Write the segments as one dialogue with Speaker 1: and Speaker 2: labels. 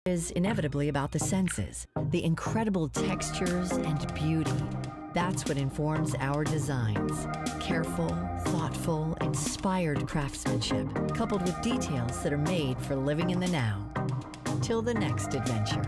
Speaker 1: Is inevitably about the senses, the incredible textures and beauty. That's what informs our designs. Careful, thoughtful, inspired craftsmanship, coupled with details that are made for living in the now. Till the next adventure.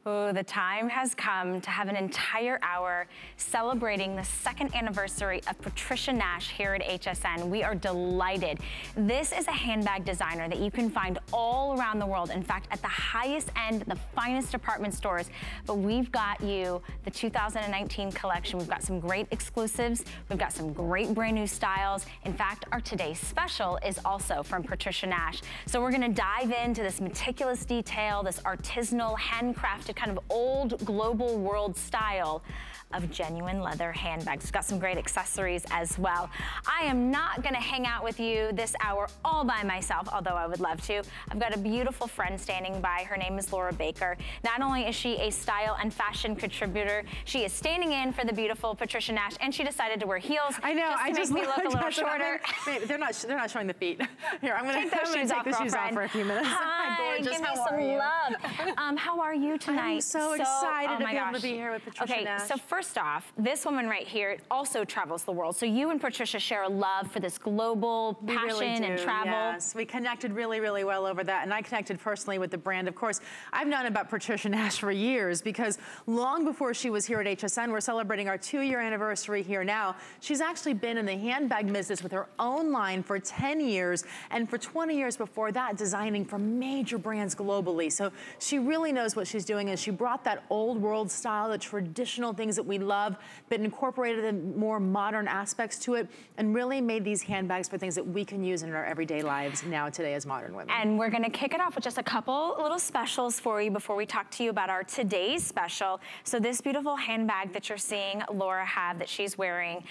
Speaker 2: Oh, the time has come to have an entire hour celebrating the 2nd anniversary of Patricia Nash here at HSN. We are delighted. This is a handbag designer that you can find all around the world. In fact, at the highest end, the finest department stores. But we've got you the 2019 collection. We've got some great exclusives. We've got some great brand new styles. In fact, our today's special is also from Patricia Nash. So we're gonna dive into this meticulous detail, this artisanal, handcrafted kind of old global world style of genuine leather handbags. We've got some great accessories as well. I am not gonna hang out with you this hour all by myself, although I would love to. I've got a beautiful friend standing by. Her name is Laura Baker. Not only is she a style and fashion contributor, she is standing in for the beautiful Patricia Nash, and she decided to wear heels.
Speaker 3: I know,
Speaker 2: I just make me look a little shorter.
Speaker 3: Wait, they're not showing the feet. Here, I'm gonna
Speaker 2: take those shoes off,
Speaker 3: the shoes off for a few minutes.
Speaker 2: Hi,
Speaker 3: gorgeous.
Speaker 2: Give me some love. How are you tonight?
Speaker 3: I'm so excited to be able to be here with Patricia Nash.
Speaker 2: So first off, this woman right here also travels the world. So you and Patricia share a love for this global passion
Speaker 3: really
Speaker 2: and travel.
Speaker 3: Yes, we connected really, really well over that, and I connected personally with the brand. Of course, I've known about Patricia Nash for years because long before she was here at HSN, we're celebrating our 2-year anniversary here now. She's actually been in the handbag business with her own line for 10 years, and for 20 years before that, designing for major brands globally. So she really knows what she's doing, and she brought that old world style, the traditional things that we love, but incorporated the more modern aspects to it and really made these handbags for things that we can use in our everyday lives now today as modern women.
Speaker 2: And we're gonna kick it off with just a couple little specials for you before we talk to you about our today's special. So this beautiful handbag that you're seeing Laura have that she's wearing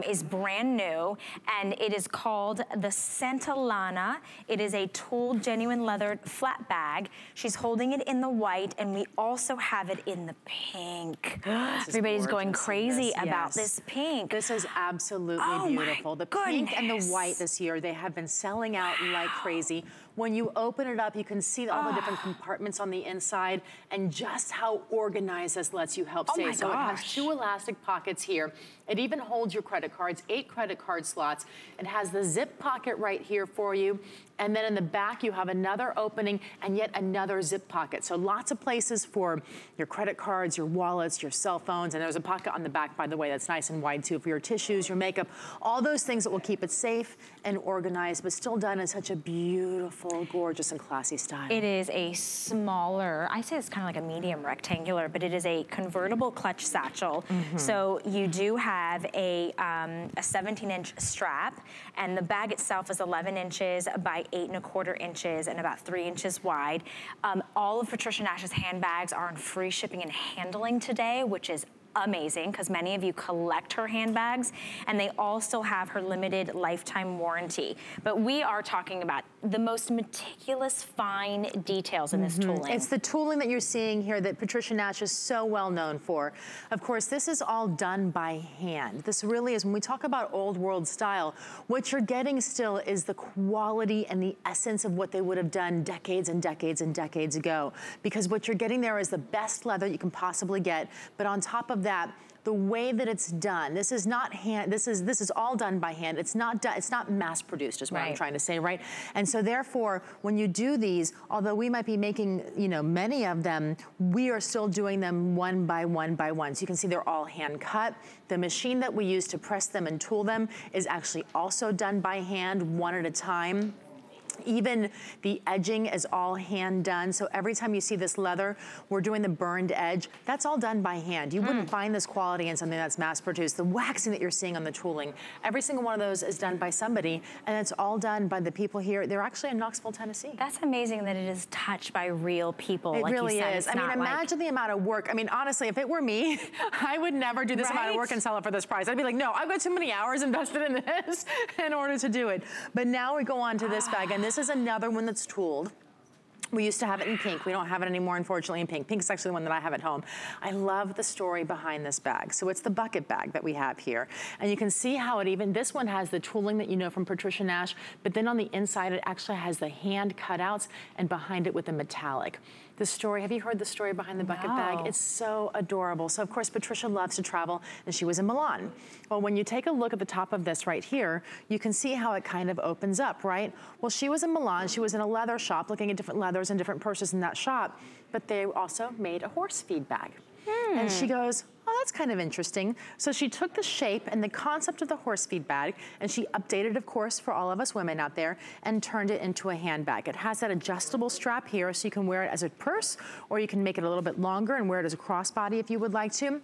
Speaker 2: is brand new, and it is called the Santillana. It is a tooled genuine leather flat bag. She's holding it in the white, and we also have it in the pink. Everybody's going crazy about this pink.
Speaker 3: This is absolutely beautiful. The pink and the white this year, they have been selling out like crazy. When you open it up, you can see all the different compartments on the inside and just how organized this lets you help save. So it has 2 elastic pockets here. It even holds your credit cards, 8 credit card slots. It has the zip pocket right here for you. And then in the back, you have another opening and yet another zip pocket. So lots of places for your credit cards, your wallets, your cell phones. And there's a pocket on the back, by the way, that's nice and wide too for your tissues, your makeup, all those things that will keep it safe and organized, but still done in such a beautiful, gorgeous, and classy style.
Speaker 2: It is a smaller, I say it's kind of like a medium rectangular, but it is a convertible clutch satchel. So you do have a 17-inch strap, and the bag itself is 11 inches by 8¼ inches and about 3 inches wide. All of Patricia Nash's handbags are on free shipping and handling today, which is amazing because many of you collect her handbags, and they also have her limited lifetime warranty. But we are talking about the most meticulous, fine details in this tooling.
Speaker 3: It's the tooling that you're seeing here that Patricia Nash is so well known for. Of course, this is all done by hand. This really is, when we talk about old world style, what you're getting still is the quality and the essence of what they would have done decades and decades and decades ago. Because what you're getting there is the best leather you can possibly get, but on top of that, the way that it's done, this is not hand, this is all done by hand. It's not done, it's not mass produced is what I'm trying to say, right? And so therefore, when you do these, although we might be making, you know, many of them, we are still doing them one by one by one. So you can see they're all hand cut. The machine that we use to press them and tool them is actually also done by hand, one at a time. Even the edging is all hand done. So every time you see this leather, we're doing the burned edge. That's all done by hand. You wouldn't find this quality in something that's mass produced. The waxing that you're seeing on the tooling, every single one of those is done by somebody, and it's all done by the people here. They're actually in Knoxville, Tennessee.
Speaker 2: That's amazing that it is touched by real people.
Speaker 3: It
Speaker 2: like
Speaker 3: really
Speaker 2: you said.
Speaker 3: is. I mean, imagine the amount of work. I mean, honestly, if it were me, I would never do this amount of work and sell it for this price. I'd be like, no, I've got too many hours invested in this in order to do it. But now we go on to this bag, and this is another one that's tooled. We used to have it in pink. We don't have it anymore, unfortunately, in pink. Pink is actually the one that I have at home. I love the story behind this bag. So it's the bucket bag that we have here. And you can see how it even, this one has the tooling that you know from Patricia Nash, but then on the inside, it actually has the hand cutouts and behind it with the metallic. The story, have you heard the story behind the bucket bag? It's so adorable. So of course, Patricia loves to travel, and she was in Milan. Well, when you take a look at the top of this right here, you can see how it kind of opens up, right? Well, she was in Milan, she was in a leather shop looking at different leathers and different purses in that shop, but they also made a horse feed bag. And she goes, oh, that's kind of interesting. So she took the shape and the concept of the horse feed bag, and she updated, of course, for all of us women out there, and turned it into a handbag. It has that adjustable strap here, so you can wear it as a purse, or you can make it a little bit longer and wear it as a crossbody if you would like to.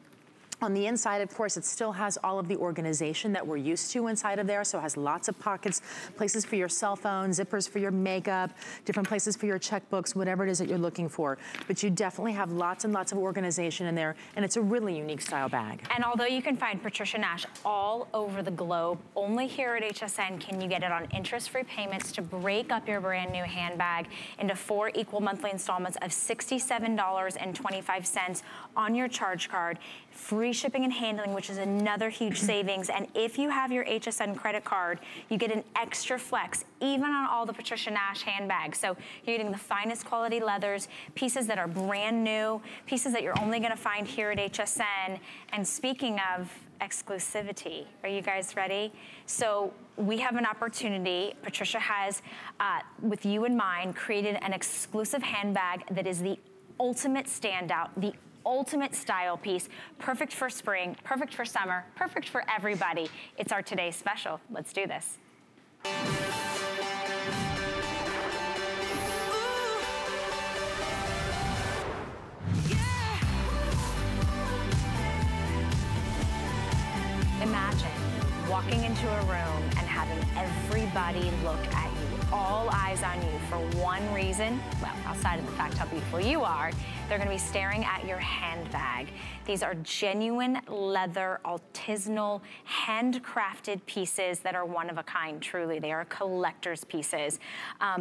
Speaker 3: On the inside, of course, it still has all of the organization that we're used to inside of there, so it has lots of pockets, places for your cell phone, zippers for your makeup, different places for your checkbooks, whatever it is that you're looking for. But you definitely have lots and lots of organization in there, and it's a really unique style bag.
Speaker 2: And although you can find Patricia Nash all over the globe, only here at HSN can you get it on interest-free payments to break up your brand new handbag into 4 equal monthly installments of $67.25 on your charge card. Free shipping and handling, which is another huge savings. And if you have your HSN credit card, you get an extra flex, even on all the Patricia Nash handbags. So you're getting the finest quality leathers, pieces that are brand new, pieces that you're only gonna find here at HSN. And speaking of exclusivity, are you guys ready? So we have an opportunity. Patricia has, with you in mind, created an exclusive handbag that is the ultimate standout, the ultimate style piece, perfect for spring, perfect for summer, perfect for everybody. It's our today's special. Let's do this. Imagine walking into a room and having everybody look at you, all eyes on you for one reason. Well, outside of the fact how beautiful you are, they're gonna be staring at your handbag. These are genuine leather, artisanal, handcrafted pieces that are one of a kind, truly. They are collector's pieces.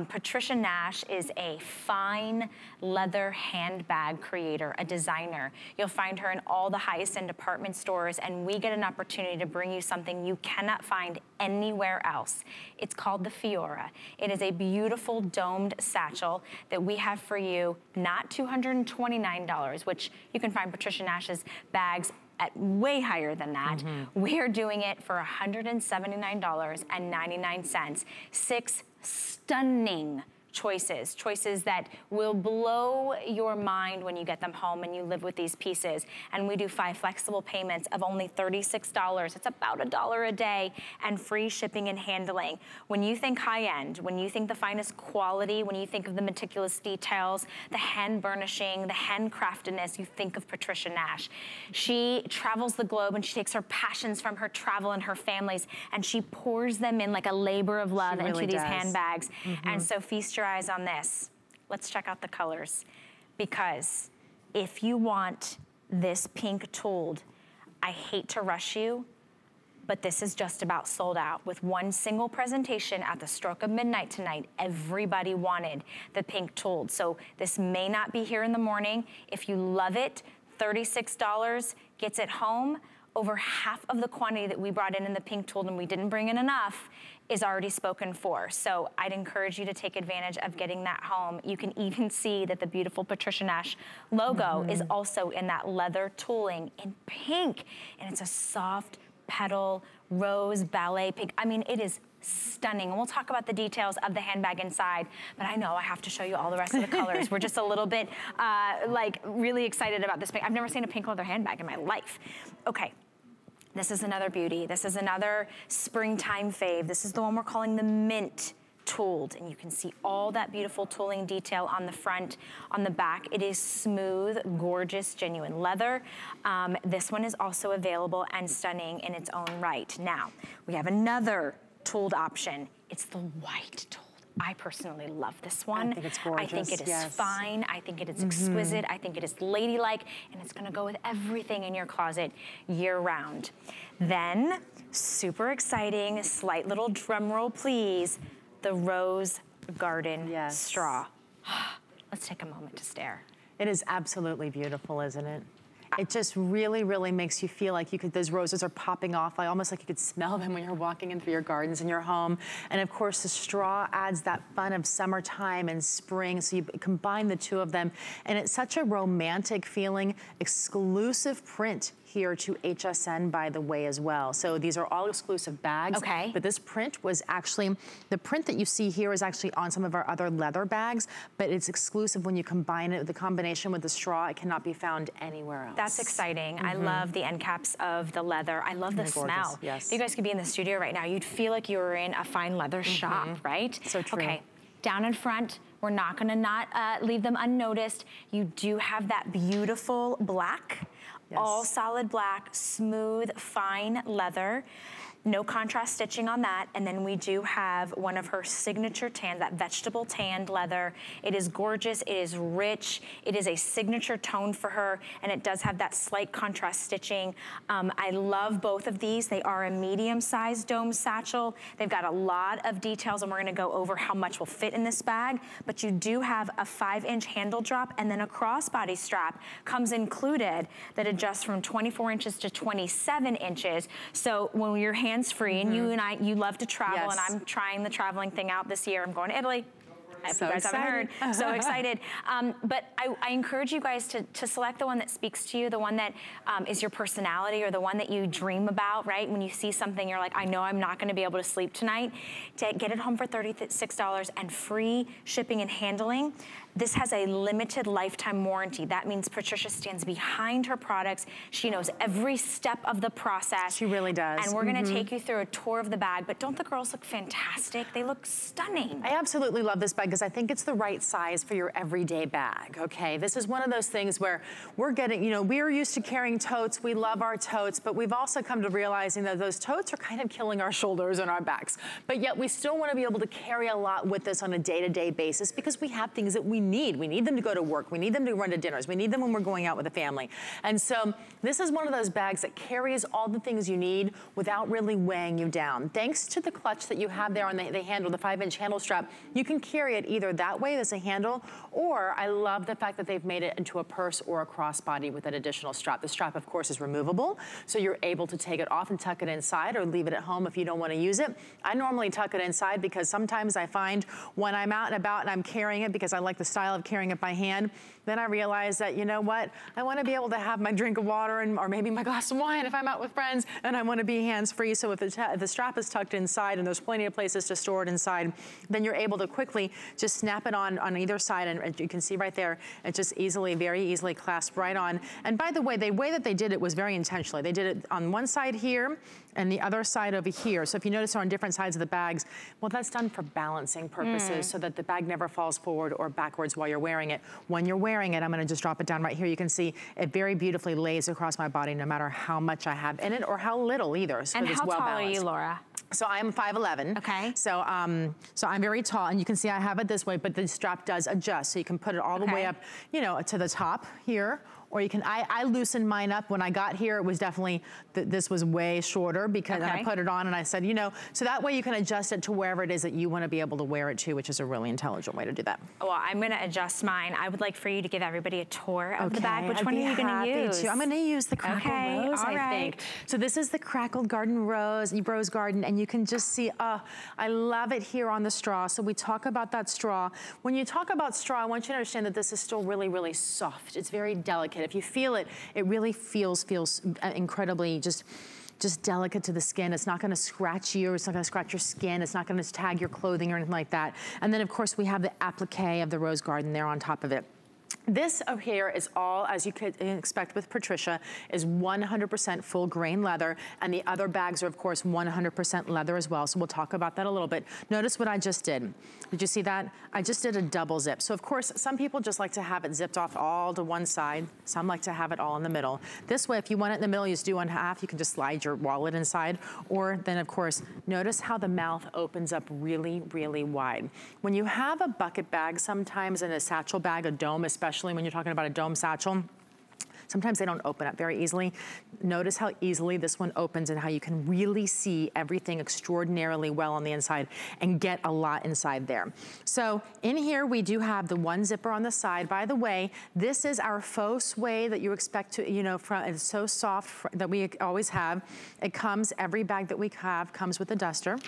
Speaker 2: Patricia Nash is a fine leather handbag creator, a designer. You'll find her in all the highest end department stores, and we get an opportunity to bring you something you cannot find anywhere else. It's called the Fiora. It is a beautiful domed satchel that we have for you, not $229, which you can find Patricia Nash's bags at way higher than that. We're doing it for $179.99. 6 stunning choices that will blow your mind when you get them home and you live with these pieces. And we do 5 flexible payments of only $36. It's about $1 a day, and free shipping and handling. When you think high end, when you think the finest quality, when you think of the meticulous details, the hand burnishing, the handcraftedness, you think of Patricia Nash. She travels the globe and she takes her passions from her travel and her families, and she pours them in like a labor of love into these handbags. And so feast your eyes on this. Let's check out the colors, because if you want this pink tooled, I hate to rush you, but this is just about sold out. With one single presentation at the stroke of midnight tonight, everybody wanted the pink tooled. So this may not be here in the morning. If you love it, $36 gets it home. Over half of the quantity that we brought in the pink tooled, and we didn't bring in enough, is already spoken for. So I'd encourage you to take advantage of getting that home. You can even see that the beautiful Patricia Nash logo is also in that leather tooling in pink. And it's a soft petal, rose, ballet pink. I mean, it is stunning. And we'll talk about the details of the handbag inside, but I know I have to show you all the rest of the colors. We're just a little bit like really excited about this pink. I've never seen a pink leather handbag in my life. Okay. This is another beauty. This is another springtime fave. This is the one we're calling the mint tooled, and you can see all that beautiful tooling detail on the front. On the back, it is smooth, gorgeous, genuine leather. This one is also available and stunning in its own right. Now, we have another tooled option. It's the white tool. I personally love this one.
Speaker 3: I think it's gorgeous.
Speaker 2: I think it is fine. I think it is exquisite. I think it is ladylike, and it's gonna go with everything in your closet year round. Then, super exciting, slight little drum roll please, the rose garden straw. let's take a moment to stare.
Speaker 3: It is absolutely beautiful, isn't it? It just really, really makes you feel like those roses are popping off, like almost like you could smell them when you're walking in through your gardens in your home. And of course, the straw adds that fun of summertime and spring, so you combine the two of them. And it's such a romantic feeling, exclusive print here to HSN, by the way, as well. So these are all exclusive bags.
Speaker 2: Okay.
Speaker 3: But this print was actually, the print that you see here is actually on some of our other leather bags, but it's exclusive when you combine it, the combination with the straw, it cannot be found anywhere else.
Speaker 2: That's exciting. I love the end caps of the leather. I love the smell.
Speaker 3: Yes.
Speaker 2: If you guys could be in the studio right now, you'd feel like you were in a fine leather shop, right?
Speaker 3: So true.
Speaker 2: Okay, down in front, we're not gonna leave them unnoticed. You do have that beautiful black. Yes. All solid black, smooth, fine leather. No contrast stitching on that. And then we do have one of her signature tan, that vegetable tanned leather. It is gorgeous, it is rich, it is a signature tone for her, and it does have that slight contrast stitching. I love both of these. They are a medium-sized dome satchel. They've got a lot of details, and we're gonna go over how much will fit in this bag, but you do have a 5-inch handle drop, and then a crossbody strap comes included that adjusts from 24 inches to 27 inches. So when your hands-free, and you love to travel, and I'm trying the traveling thing out this year. I'm going to Italy. If you guys haven't heard, so excited. But I encourage you guys to select the one that speaks to you, the one that is your personality, or the one that you dream about, right? When you see something, you're like, I know I'm not gonna be able to sleep tonight. To get it home for $36 and free shipping and handling. This has a limited lifetime warranty. That means Patricia stands behind her products. She knows every step of the process.
Speaker 3: She really does.
Speaker 2: And we're gonna take you through a tour of the bag, but don't the girls look fantastic? They look stunning.
Speaker 3: I absolutely love this bag because I think it's the right size for your everyday bag, okay? This is one of those things where we're getting, you know, we're used to carrying totes, we love our totes, but we've also come to realizing that those totes are kind of killing our shoulders and our backs. But yet we still wanna be able to carry a lot with us on a day-to-day basis because we have things that we need. We need them to go to work. We need them to run to dinners. We need them when we're going out with the family. And so this is one of those bags that carries all the things you need without really weighing you down. Thanks to the clutch that you have there on the handle, the 5-inch handle strap, you can carry it either that way as a handle, or I love the fact that they've made it into a purse or a crossbody with an additional strap. The strap, of course, is removable, so you're able to take it off and tuck it inside or leave it at home if you don't want to use it. I normally tuck it inside because sometimes I find when I'm out and about and I'm carrying it because I like the style of carrying it by hand, then I realize that, you know what, I want to be able to have my drink of water or maybe my glass of wine if I'm out with friends, and I want to be hands-free. So if the strap is tucked inside and there's plenty of places to store it inside, then you're able to quickly just snap it on either side, and you can see right there, it just very easily clasps right on. And by the way that they did it was very intentionally. They did it on one side here and the other side over here. So if you notice they're on different sides of the bags, well, that's done for balancing purposes so that the bag never falls forward or backwards while you're wearing it. When you're wearing it, I'm gonna just drop it down right here. You can see it very beautifully lays across my body no matter how much I have in it or how little either. So
Speaker 2: and
Speaker 3: it's
Speaker 2: how
Speaker 3: well
Speaker 2: tall
Speaker 3: balanced.
Speaker 2: are you, Laura?
Speaker 3: So I'm 5'11".
Speaker 2: Okay.
Speaker 3: So so I'm very tall, and you can see I have it this way, but the strap does adjust. So you can put it all the way up, you know, to the top here, or you can, I loosened mine up. When I got here, it was definitely, this was way shorter because I put it on and I said, you know, so that way you can adjust it to wherever it is that you want to be able to wear it to, which is a really intelligent way to do that.
Speaker 2: Well, I'm gonna adjust mine. I would like for you to give everybody a tour of the bag. Which one are you gonna use?
Speaker 3: I'm gonna use the Crackled Rose, I think. So this is the Crackled Garden Rose Garden, and you can just see, I love it here on the straw. So we talk about that straw. When you talk about straw, I want you to understand that this is still really, really soft. It's very delicate. If you feel it, it really feels incredibly just delicate to the skin. It's not gonna scratch you, it's not gonna scratch your skin, it's not gonna tag your clothing or anything like that. And then of course we have the applique of the Rose Garden there on top of it. This over here is all, as you could expect with Patricia, is 100% full grain leather, and the other bags are of course 100% leather as well, so we'll talk about that a little bit. Notice what I just did. Did you see that? I just did a double zip. So of course, some people just like to have it zipped off all to one side. Some like to have it all in the middle. This way, if you want it in the middle, you just do one half, you can just slide your wallet inside, or then of course, notice how the mouth opens up really, really wide. When you have a bucket bag, sometimes in a satchel bag, a dome, especially when you're talking about a dome satchel, Sometimes they don't open up very easily. Notice how easily this one opens and how you can really see everything extraordinarily well on the inside and get a lot inside there. So in here, we do have the one zipper on the side. By the way, this is our faux suede that you expect to, you know, it's so soft that we always have. It comes, every bag that we have comes with a duster.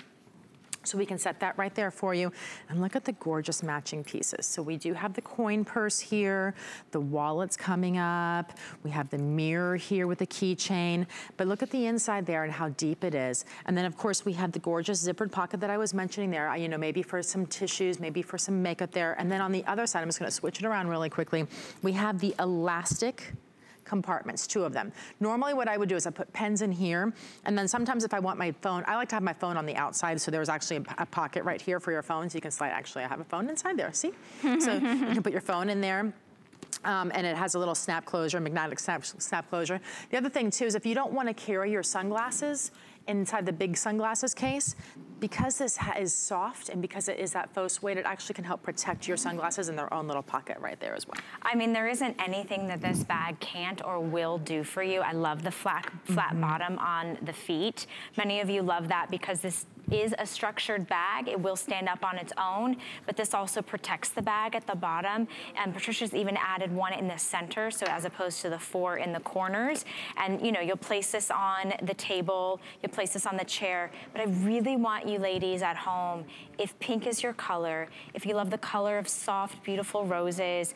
Speaker 3: So we can set that right there for you. And look at the gorgeous matching pieces. So we do have the coin purse here, the wallet's coming up, we have the mirror here with the keychain, but look at the inside there and how deep it is. And then of course we have the gorgeous zippered pocket that I was mentioning there, you know, maybe for some tissues, maybe for some makeup there. And then on the other side, I'm just gonna switch it around really quickly. We have the elastic compartments, 2 of them. Normally what I would do is I put pens in here, and then sometimes if I want my phone, I like to have my phone on the outside, so there's actually a pocket right here for your phone, so you can slide, actually I have a phone inside there, see? So you can put your phone in there. And it has a little snap closure, magnetic snap closure. The other thing too is if you don't want to carry your sunglasses inside the big sunglasses case, because this is soft and because it is that faux suede, it actually can help protect your sunglasses in their own little pocket right there as well.
Speaker 2: I mean, there isn't anything that this bag can't or will do for you. I love the flat bottom on the feet. Many of you love that because this is a structured bag. It will stand up on its own, but this also protects the bag at the bottom. And Patricia's even added one in the center, so as opposed to the 4 in the corners. And you know, you'll place this on the table, you'll place this on the chair, but I really want you ladies at home, if pink is your color, if you love the color of soft, beautiful roses,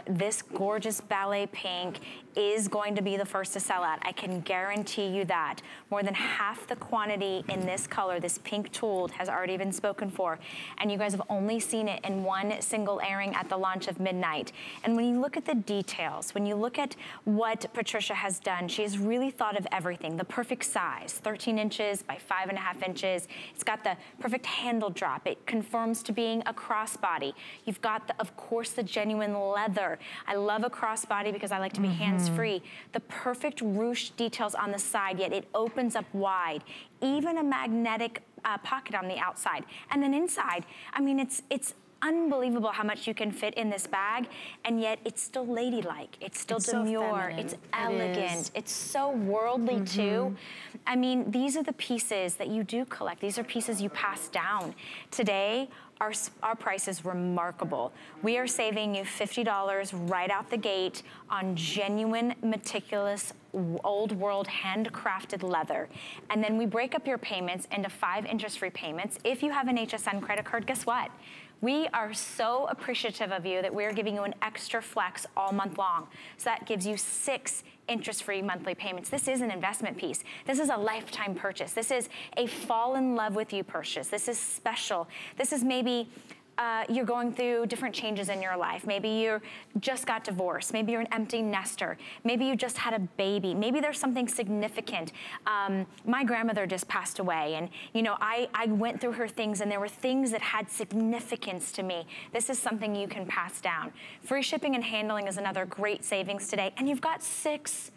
Speaker 2: this gorgeous ballet pink is going to be the first to sell out. I can guarantee you that. More than half the quantity in this color, this pink tooled, has already been spoken for. And you guys have only seen it in one single airing at the launch of midnight. And when you look at the details, when you look at what Patricia has done, she has really thought of everything. The perfect size, 13 inches by 5.5 inches. It's got the perfect handle drop. It conforms to being a crossbody. You've got, of course, the genuine leather. I love a crossbody because I like to be hands-free. The perfect ruche details on the side, yet it opens up wide. Even a magnetic pocket on the outside. And then inside, I mean, it's unbelievable how much you can fit in this bag, and yet it's still ladylike. It's still demure. It's elegant. It's so worldly too. I mean, these are the pieces that you do collect. These are pieces you pass down. Today, our price is remarkable. We are saving you $50 right out the gate on genuine, meticulous, old world handcrafted leather. And then we break up your payments into 5 interest-free payments. If you have an HSN credit card, guess what? We are so appreciative of you that we're giving you an extra flex all month long. So that gives you 6 interest-free monthly payments. This is an investment piece. This is a lifetime purchase. This is a fall in love with you purchase. This is special. This is maybe you're going through different changes in your life. Maybe you just got divorced. Maybe you're an empty nester. Maybe you just had a baby. Maybe there's something significant. My grandmother just passed away, and you know, I went through her things, and there were things that had significance to me. This is something you can pass down. Free shipping and handling is another great savings today, and you've got 6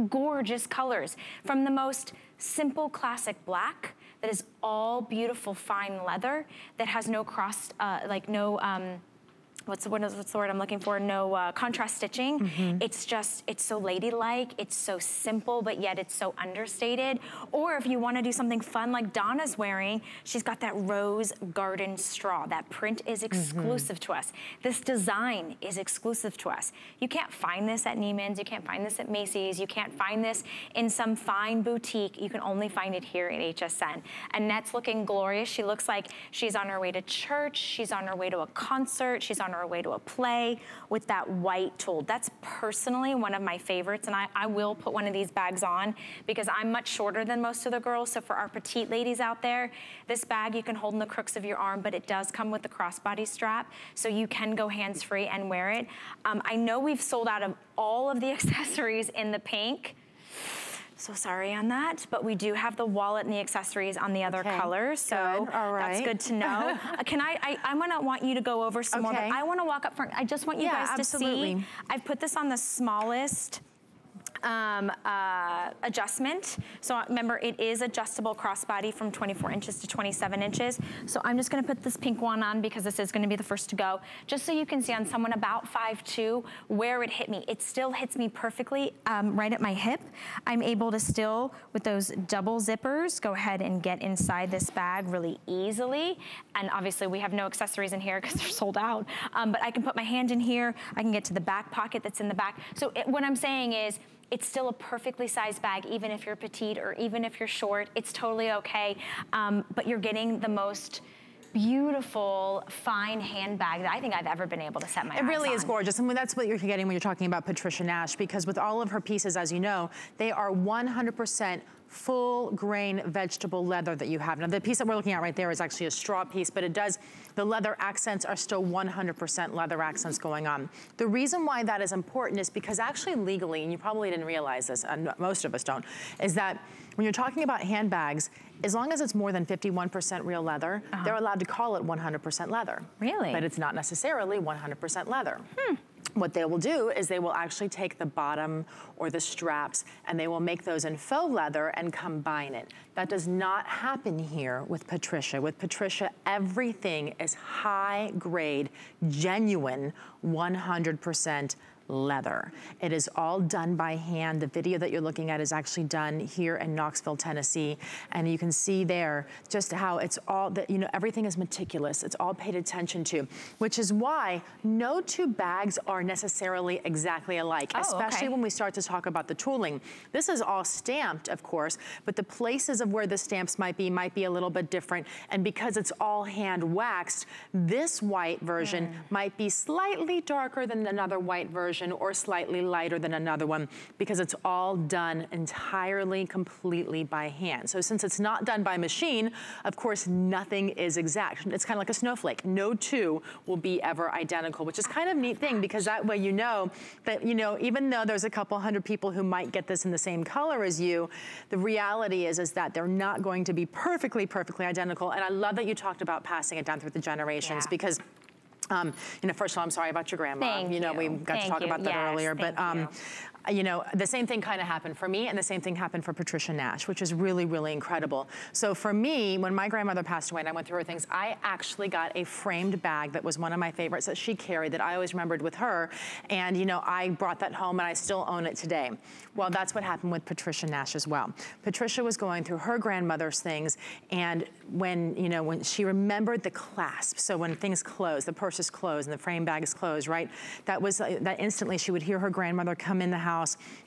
Speaker 2: gorgeous colors, from the most simple classic black that is all beautiful fine leather that has no cross, what's the word I'm looking for? No contrast stitching. It's so ladylike, it's so simple, but yet it's so understated. Or if you wanna do something fun like Donna's wearing, she's got that rose garden straw. That print is exclusive to us. This design is exclusive to us. You can't find this at Neiman's, you can't find this at Macy's, you can't find this in some fine boutique. You can only find it here at HSN. Annette's looking glorious. She looks like she's on her way to church, she's on her way to a concert, she's on her way to a play with that white tool. That's personally one of my favorites, and I will put one of these bags on because I'm much shorter than most of the girls. So for our petite ladies out there, this bag you can hold in the crooks of your arm, but it does come with the crossbody strap, so you can go hands-free and wear it. I know we've sold out of all of the accessories in the pink. So sorry on that, but we do have the wallet and the accessories on the other colors, so that's good to know. I'm gonna want you to go over some more, but I wanna walk up front. I just want you guys to see. I've put this on the smallest adjustment. So remember, it is adjustable crossbody from 24 inches to 27 inches. So I'm just gonna put this pink one on because this is gonna be the first to go, just so you can see on someone about 5'2" where it hit me. It still hits me perfectly right at my hip. I'm able to still, with those double zippers, go ahead and get inside this bag really easily. And obviously we have no accessories in here because they're sold out. But I can put my hand in here. I can get to the back pocket that's in the back. So what I'm saying is, it's still a perfectly sized bag, even if you're petite or even if you're short, it's totally okay. But you're getting the most beautiful, fine handbag that I think I've ever been able to set my eyes on. It really is gorgeous. I mean, that's what you're getting when you're talking about Patricia Nash, because with all of her pieces, as you know, they are 100% full grain vegetable leather that you have. Now the piece that we're looking at right there is actually a straw piece, but it does, the leather accents are still 100% leather accents going on. The reason why that is important is because actually legally, and you probably didn't realize this, and most of us don't, is that when you're talking about handbags, as long as it's more than 51% real leather, they're allowed to call it 100% leather. Really? But it's not necessarily 100% leather. What they will do is they will actually take the bottom or the straps and they will make those in faux leather and combine it. That does not happen here with Patricia. With Patricia, everything is high grade, genuine, 100% leather. It is all done by hand. The video that you're looking at is actually done here in Knoxville, Tennessee. And you can see there just how it's all, that you know, everything is meticulous. It's all paid attention to, which is why no two bags are necessarily exactly alike, especially when we start to talk about the tooling. This is all stamped, of course, but the places of where the stamps might be a little bit different. And because it's all hand waxed, this white version might be slightly darker than another white version, or slightly lighter than another one, because it's all done entirely, completely by hand. So since it's not done by machine, of course, nothing is exact. It's kind of like a snowflake. No two will be ever identical, which is kind of a neat thing, because that way you know that, you know, even though there's a couple hundred people who might get this in the same color as you, the reality is that they're not going to be perfectly identical. And I love that you talked about passing it down through the generations, because you know, first of all, I'm sorry about your grandma. You know, we got to talk about that earlier, but you know, the same thing kind of happened for me, and the same thing happened for Patricia Nash, which is really, really incredible. So for me, when my grandmother passed away and I went through her things, I actually got a framed bag that was one of my favorites that she carried that I always remembered with her. And, you know, I brought that home and I still own it today. Well, that's what happened with Patricia Nash as well. Patricia was going through her grandmother's things, and when, you know, when she remembered the clasp, so when things close, the purse is closed and the frame bag is closed, right? That was, that instantly she would hear her grandmother come in the house,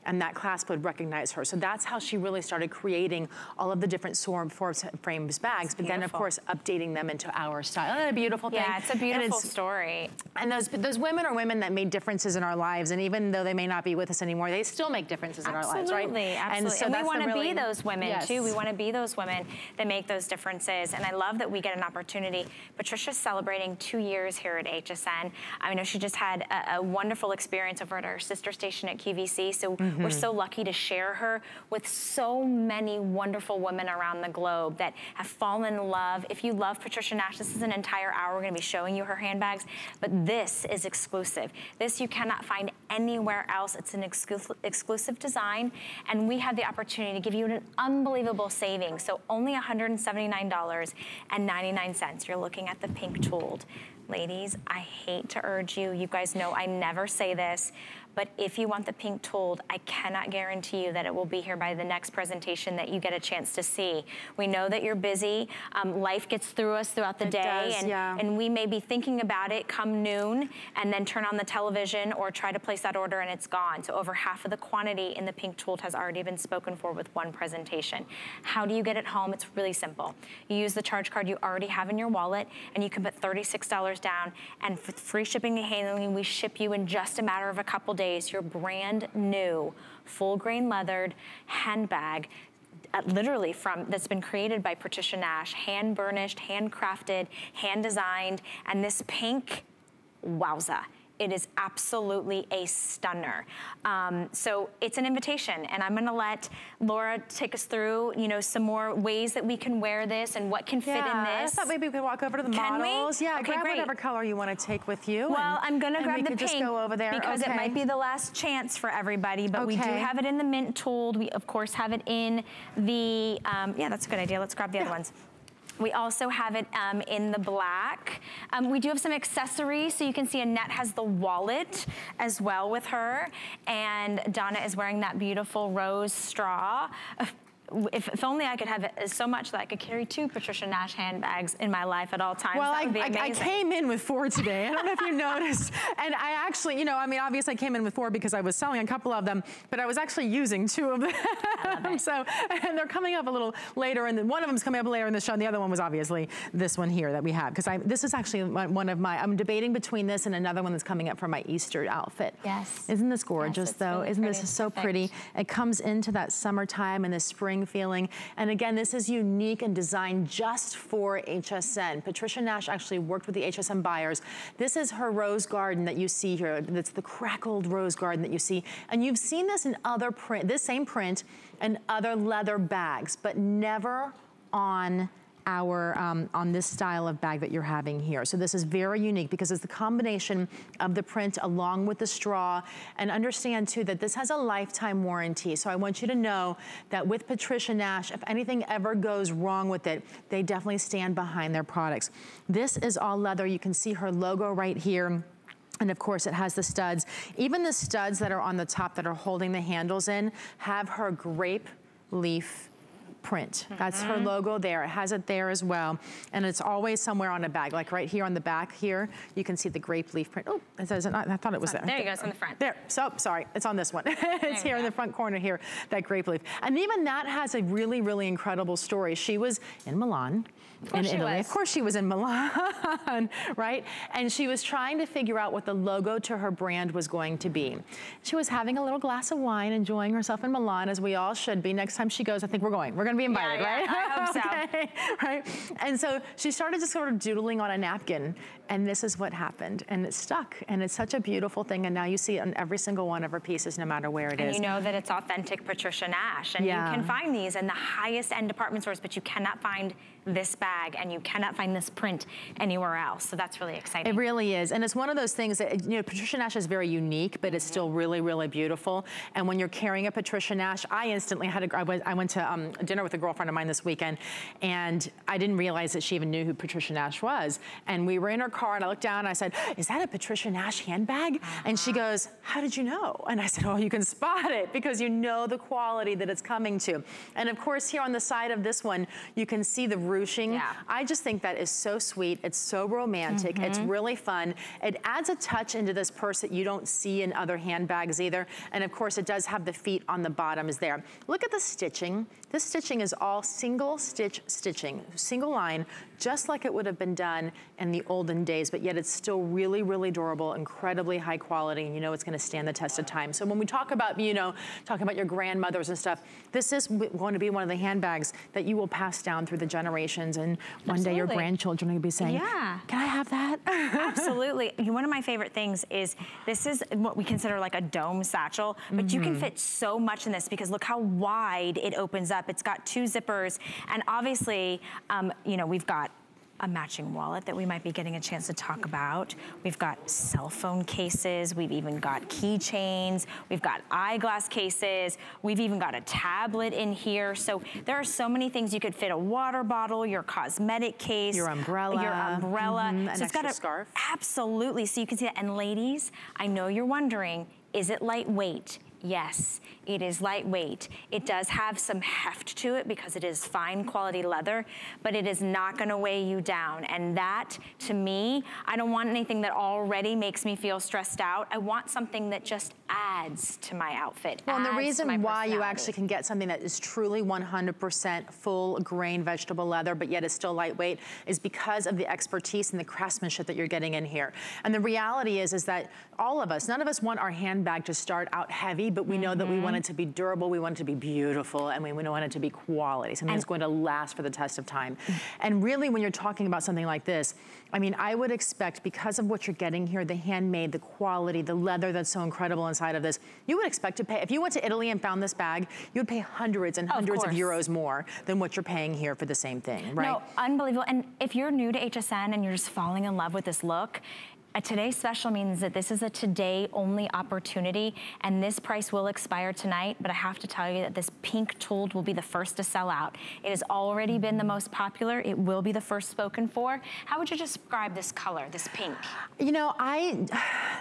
Speaker 2: and that clasp would recognize her. So that's how she really started creating all of the different Forbes frames bags, but then of course updating them into our style. Isn't that a beautiful thing? Yeah, it's a beautiful story.
Speaker 3: And those women are women that made differences in our lives, and even though they may not be with us anymore, they still make differences in our lives, right?
Speaker 2: Absolutely. And so we want to be those women too. We want to be those women that make those differences. And I love that we get an opportunity. Patricia's celebrating 2 years here at HSN. I know she just had a wonderful experience over at our sister station at QVC. So we're so lucky to share her with so many wonderful women around the globe that have fallen in love. If you love Patricia Nash, this is an entire hour. We're going to be showing you her handbags, but this is exclusive. This you cannot find anywhere else. It's an exclusive design, and we have the opportunity to give you an unbelievable savings. So only $179.99. You're looking at the pink tooled. Ladies, I hate to urge you. You guys know I never say this, but if you want the pink tooled, I cannot guarantee you that it will be here by the next presentation that you get a chance to see. We know that you're busy. Life gets through us throughout the day, and we may be thinking about it come noon and then turn on the television or try to place that order and it's gone. So over half of the quantity in the pink tooled has already been spoken for with one presentation. How do you get it home? It's really simple. You use the charge card you already have in your wallet, and you can put $36 down, and for free shipping and handling, we ship you in just a matter of a couple days your brand new full grain leathered handbag, literally that's been created by Patricia Nash, hand burnished, hand crafted, hand designed, and this pink, wowza. it is absolutely a stunner. So it's an invitation, and I'm gonna let Laura take us through, you know, some more ways that we can wear this and what can fit in this.
Speaker 3: I thought maybe we could walk over to the models. Yeah,
Speaker 2: okay,
Speaker 3: grab
Speaker 2: great.
Speaker 3: whatever color you want to take with you.
Speaker 2: Well, I'm gonna grab the pink
Speaker 3: just go over there.
Speaker 2: because it might be the last chance for everybody, but we do have it in the mint tooled. We of course have it in the, yeah, that's a good idea. Let's grab the other ones. We also have it in the black. We do have some accessories, so you can see Annette has the wallet as well with her, and Donna is wearing that beautiful rose straw. If only I could have it so much that I could carry 2 Patricia Nash handbags in my life at all times.
Speaker 3: Well,
Speaker 2: that would be amazing.
Speaker 3: I came in with 4 today. I don't know if you noticed. And I actually, you know, I mean, obviously I came in with 4 because I was selling a couple of them, but I was actually using 2 of them. So, and they're coming up a little later, and then one of them's coming up later in the show, and the other one was obviously this one here that we have, because this is actually one of my, I'm debating between this and another one that's coming up for my Easter outfit.
Speaker 2: Yes.
Speaker 3: Isn't this gorgeous, though?
Speaker 2: Really
Speaker 3: Isn't this so pretty? It comes into that summertime and the spring feeling. And again, this is unique and designed just for HSN. Patricia Nash actually worked with the HSN buyers. This is her rose garden that you see here. That's the crackled rose garden that you see. And you've seen this in other print, this same print and other leather bags, but never on our on this style of bag that you're having here. So this is very unique because it's the combination of the print along with the straw. And understand too that this has a lifetime warranty. So I want you to know that with Patricia Nash, if anything ever goes wrong with it, they definitely stand behind their products. This is all leather. You can see her logo right here. And of course it has the studs. Even the studs that are on the top that are holding the handles in have her grape leaf print. That's her logo there. It has it there as well. And it's always somewhere on a bag, like right here on the back here, you can see the grape leaf print. Oh, it says, I thought it was there.
Speaker 2: There you go, it's on the front.
Speaker 3: There, so, sorry, it's on this one. It's here in the front corner here, that grape leaf. And even that has a really, really incredible story. She was in Milan, in Italy. Of course she was in Milan, right? And she was trying to figure out what the logo to her brand was going to be. She was having a little glass of wine, enjoying herself in Milan, as we all should be. Next time she goes, I think we're going. We're gonna be invited, right?
Speaker 2: I hope so.
Speaker 3: Okay, right? And so she started just sort of doodling on a napkin, and this is what happened. And it stuck, and it's such a beautiful thing, and now you see it on every single one of her pieces, no matter where it is.
Speaker 2: And you know that it's authentic Patricia Nash, and you can find these in the highest end department stores, but you cannot find this bag, and you cannot find this print anywhere else. So that's really exciting.
Speaker 3: It really is. And it's one of those things that, you know, Patricia Nash is very unique, but it's still really, really beautiful. And when you're carrying a Patricia Nash, I instantly had I went to dinner with a girlfriend of mine this weekend, and I didn't realize that she even knew who Patricia Nash was. And we were in her car, and I looked down, and I said, is that a Patricia Nash handbag? And she goes, how did you know? And I said, oh, you can spot it because you know the quality that it's coming to. And of course, here on the side of this one, you can see the ruching. Yeah. I just think that is so sweet. It's so romantic. It's really fun. It adds a touch into this purse that you don't see in other handbags either. And of course, it does have the feet on the bottom is there. Look at the stitching. This stitching is all single stitch stitching, single line, just like it would have been done in the olden days, but yet it's still really, really durable, incredibly high quality, and you know it's gonna stand the test of time. So when we talk about, you know, talking about your grandmothers and stuff, this is going to be one of the handbags that you will pass down through the generations, and one day your grandchildren will be saying, can I have that?
Speaker 2: Absolutely. One of my favorite things is this is what we consider like a dome satchel, but you can fit so much in this because look how wide it opens up. It's got 2 zippers, and obviously, you know, we've got a matching wallet that we might be getting a chance to talk about. We've got cell phone cases. We've even got keychains. We've got eyeglass cases. We've even got a tablet in here. So there are so many things. You could fit a water bottle, your cosmetic case,
Speaker 3: your umbrella,
Speaker 2: so it's got a
Speaker 3: scarf.
Speaker 2: Absolutely. So you can see that. And ladies, I know you're wondering, is it lightweight? Yes, it is lightweight. It does have some heft to it because it is fine quality leather, but it is not gonna weigh you down. And that, to me, I don't want anything that already makes me feel stressed out. I want something that just adds to my outfit.
Speaker 3: Well, and the reason why you actually can get something that is truly 100% full grain vegetable leather, but yet is still lightweight, is because of the expertise and the craftsmanship that you're getting in here. And the reality is that all of us, none of us want our handbag to start out heavy. quantity, but we know that we want it to be durable, we want it to be beautiful, and we want it to be quality, something that's going to last for the test of time. And really, when you're talking about something like this, I mean, I would expect, because of what you're getting here, the handmade, the quality, the leather that's so incredible inside of this, you would expect to pay, if you went to Italy and found this bag, you would pay hundreds and hundreds of euros more than what you're paying here for the same thing, right?
Speaker 2: No, unbelievable. And if you're new to HSN and you're just falling in love with this look, a today's special means that this is a today only opportunity, and this price will expire tonight, but I have to tell you that this pink tooled will be the first to sell out. It has already been the most popular. It will be the first spoken for. How would you describe this color, this pink?
Speaker 3: You know,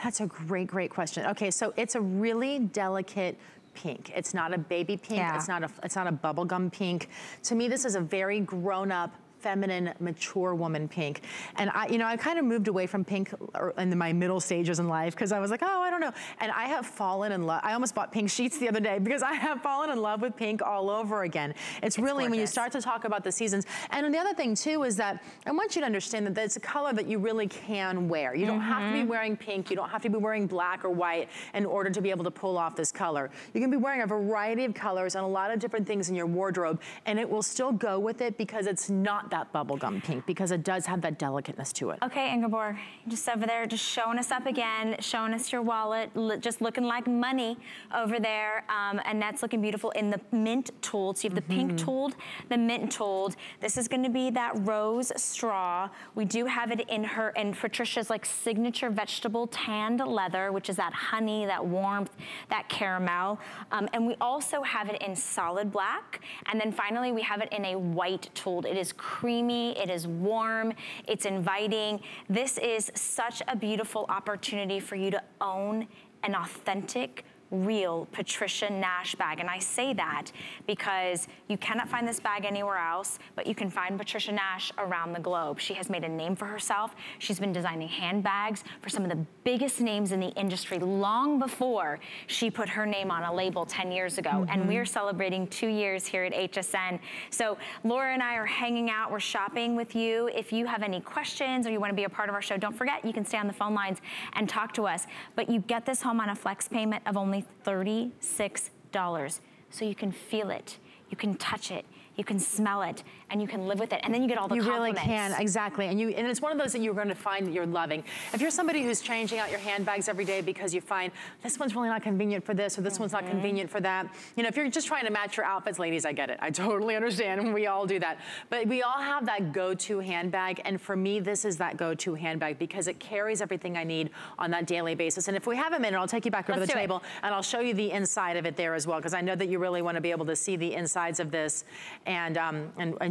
Speaker 3: that's a great question. Okay, so it's a really delicate pink. It's not a baby pink. Yeah. It's not a bubblegum pink. To me, this is a very grown-up, feminine, mature woman pink. And I kind of moved away from pink in my middle stages in life because I was like, oh, I don't know. And I have fallen in love. I almost bought pink sheets the other day because I have fallen in love with pink all over again. It's really gorgeous. When you start to talk about the seasons. And the other thing too is that I want you to understand that it's a color that you really can wear. You don't have to be wearing pink. You don't have to be wearing black or white in order to be able to pull off this color. You can be wearing a variety of colors and a lot of different things in your wardrobe, and it will still go with it because it's not that bubblegum pink, because it does have that delicateness to it.
Speaker 2: Okay, Ingeborg, just over there, just showing us up again, showing us your wallet, just looking like money over there. Annette's looking beautiful in the mint tooled. So you have the pink tooled, the mint tooled. This is gonna be that rose straw. We do have it in Patricia's like signature vegetable tanned leather, which is that honey, that warmth, that caramel. And we also have it in solid black. And then finally, we have it in a white tooled. It is creamy, it is warm, it's inviting. This is such a beautiful opportunity for you to own an authentic, real Patricia Nash bag. And I say that because you cannot find this bag anywhere else, but you can find Patricia Nash around the globe. She has made a name for herself. She's been designing handbags for some of the biggest names in the industry long before she put her name on a label 10 years ago. And we're celebrating 2 years here at HSN. So Laura and I are hanging out, we're shopping with you. If you have any questions or you want to be a part of our show, don't forget, you can stay on the phone lines and talk to us. But you get this home on a flex payment of only $36. So you can feel it, you can touch it, you can smell it, and you can live with it. And then you get all the compliments.
Speaker 3: You really can, exactly. And it's one of those that you're going to find that you're loving. If you're somebody who's changing out your handbags every day because you find this one's really not convenient for this, or this one's not convenient for that. You know, if you're just trying to match your outfits, ladies, I get it. I totally understand, and we all do that. But we all have that go-to handbag, and for me, this is that go-to handbag because it carries everything I need on that daily basis. And if we have a minute, I'll take you back over the table, and I'll show you the inside of it there as well, because I know that you really want to be able to see the insides of this. And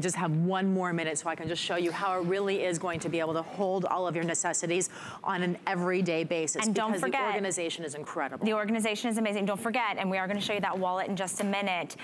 Speaker 3: just have one more minute so I can just show you how it really is going to be able to hold all of your necessities on an everyday basis.
Speaker 2: And don't forget,
Speaker 3: the organization is incredible.
Speaker 2: The organization is amazing. Don't forget, and we are going to show you that wallet in just a minute.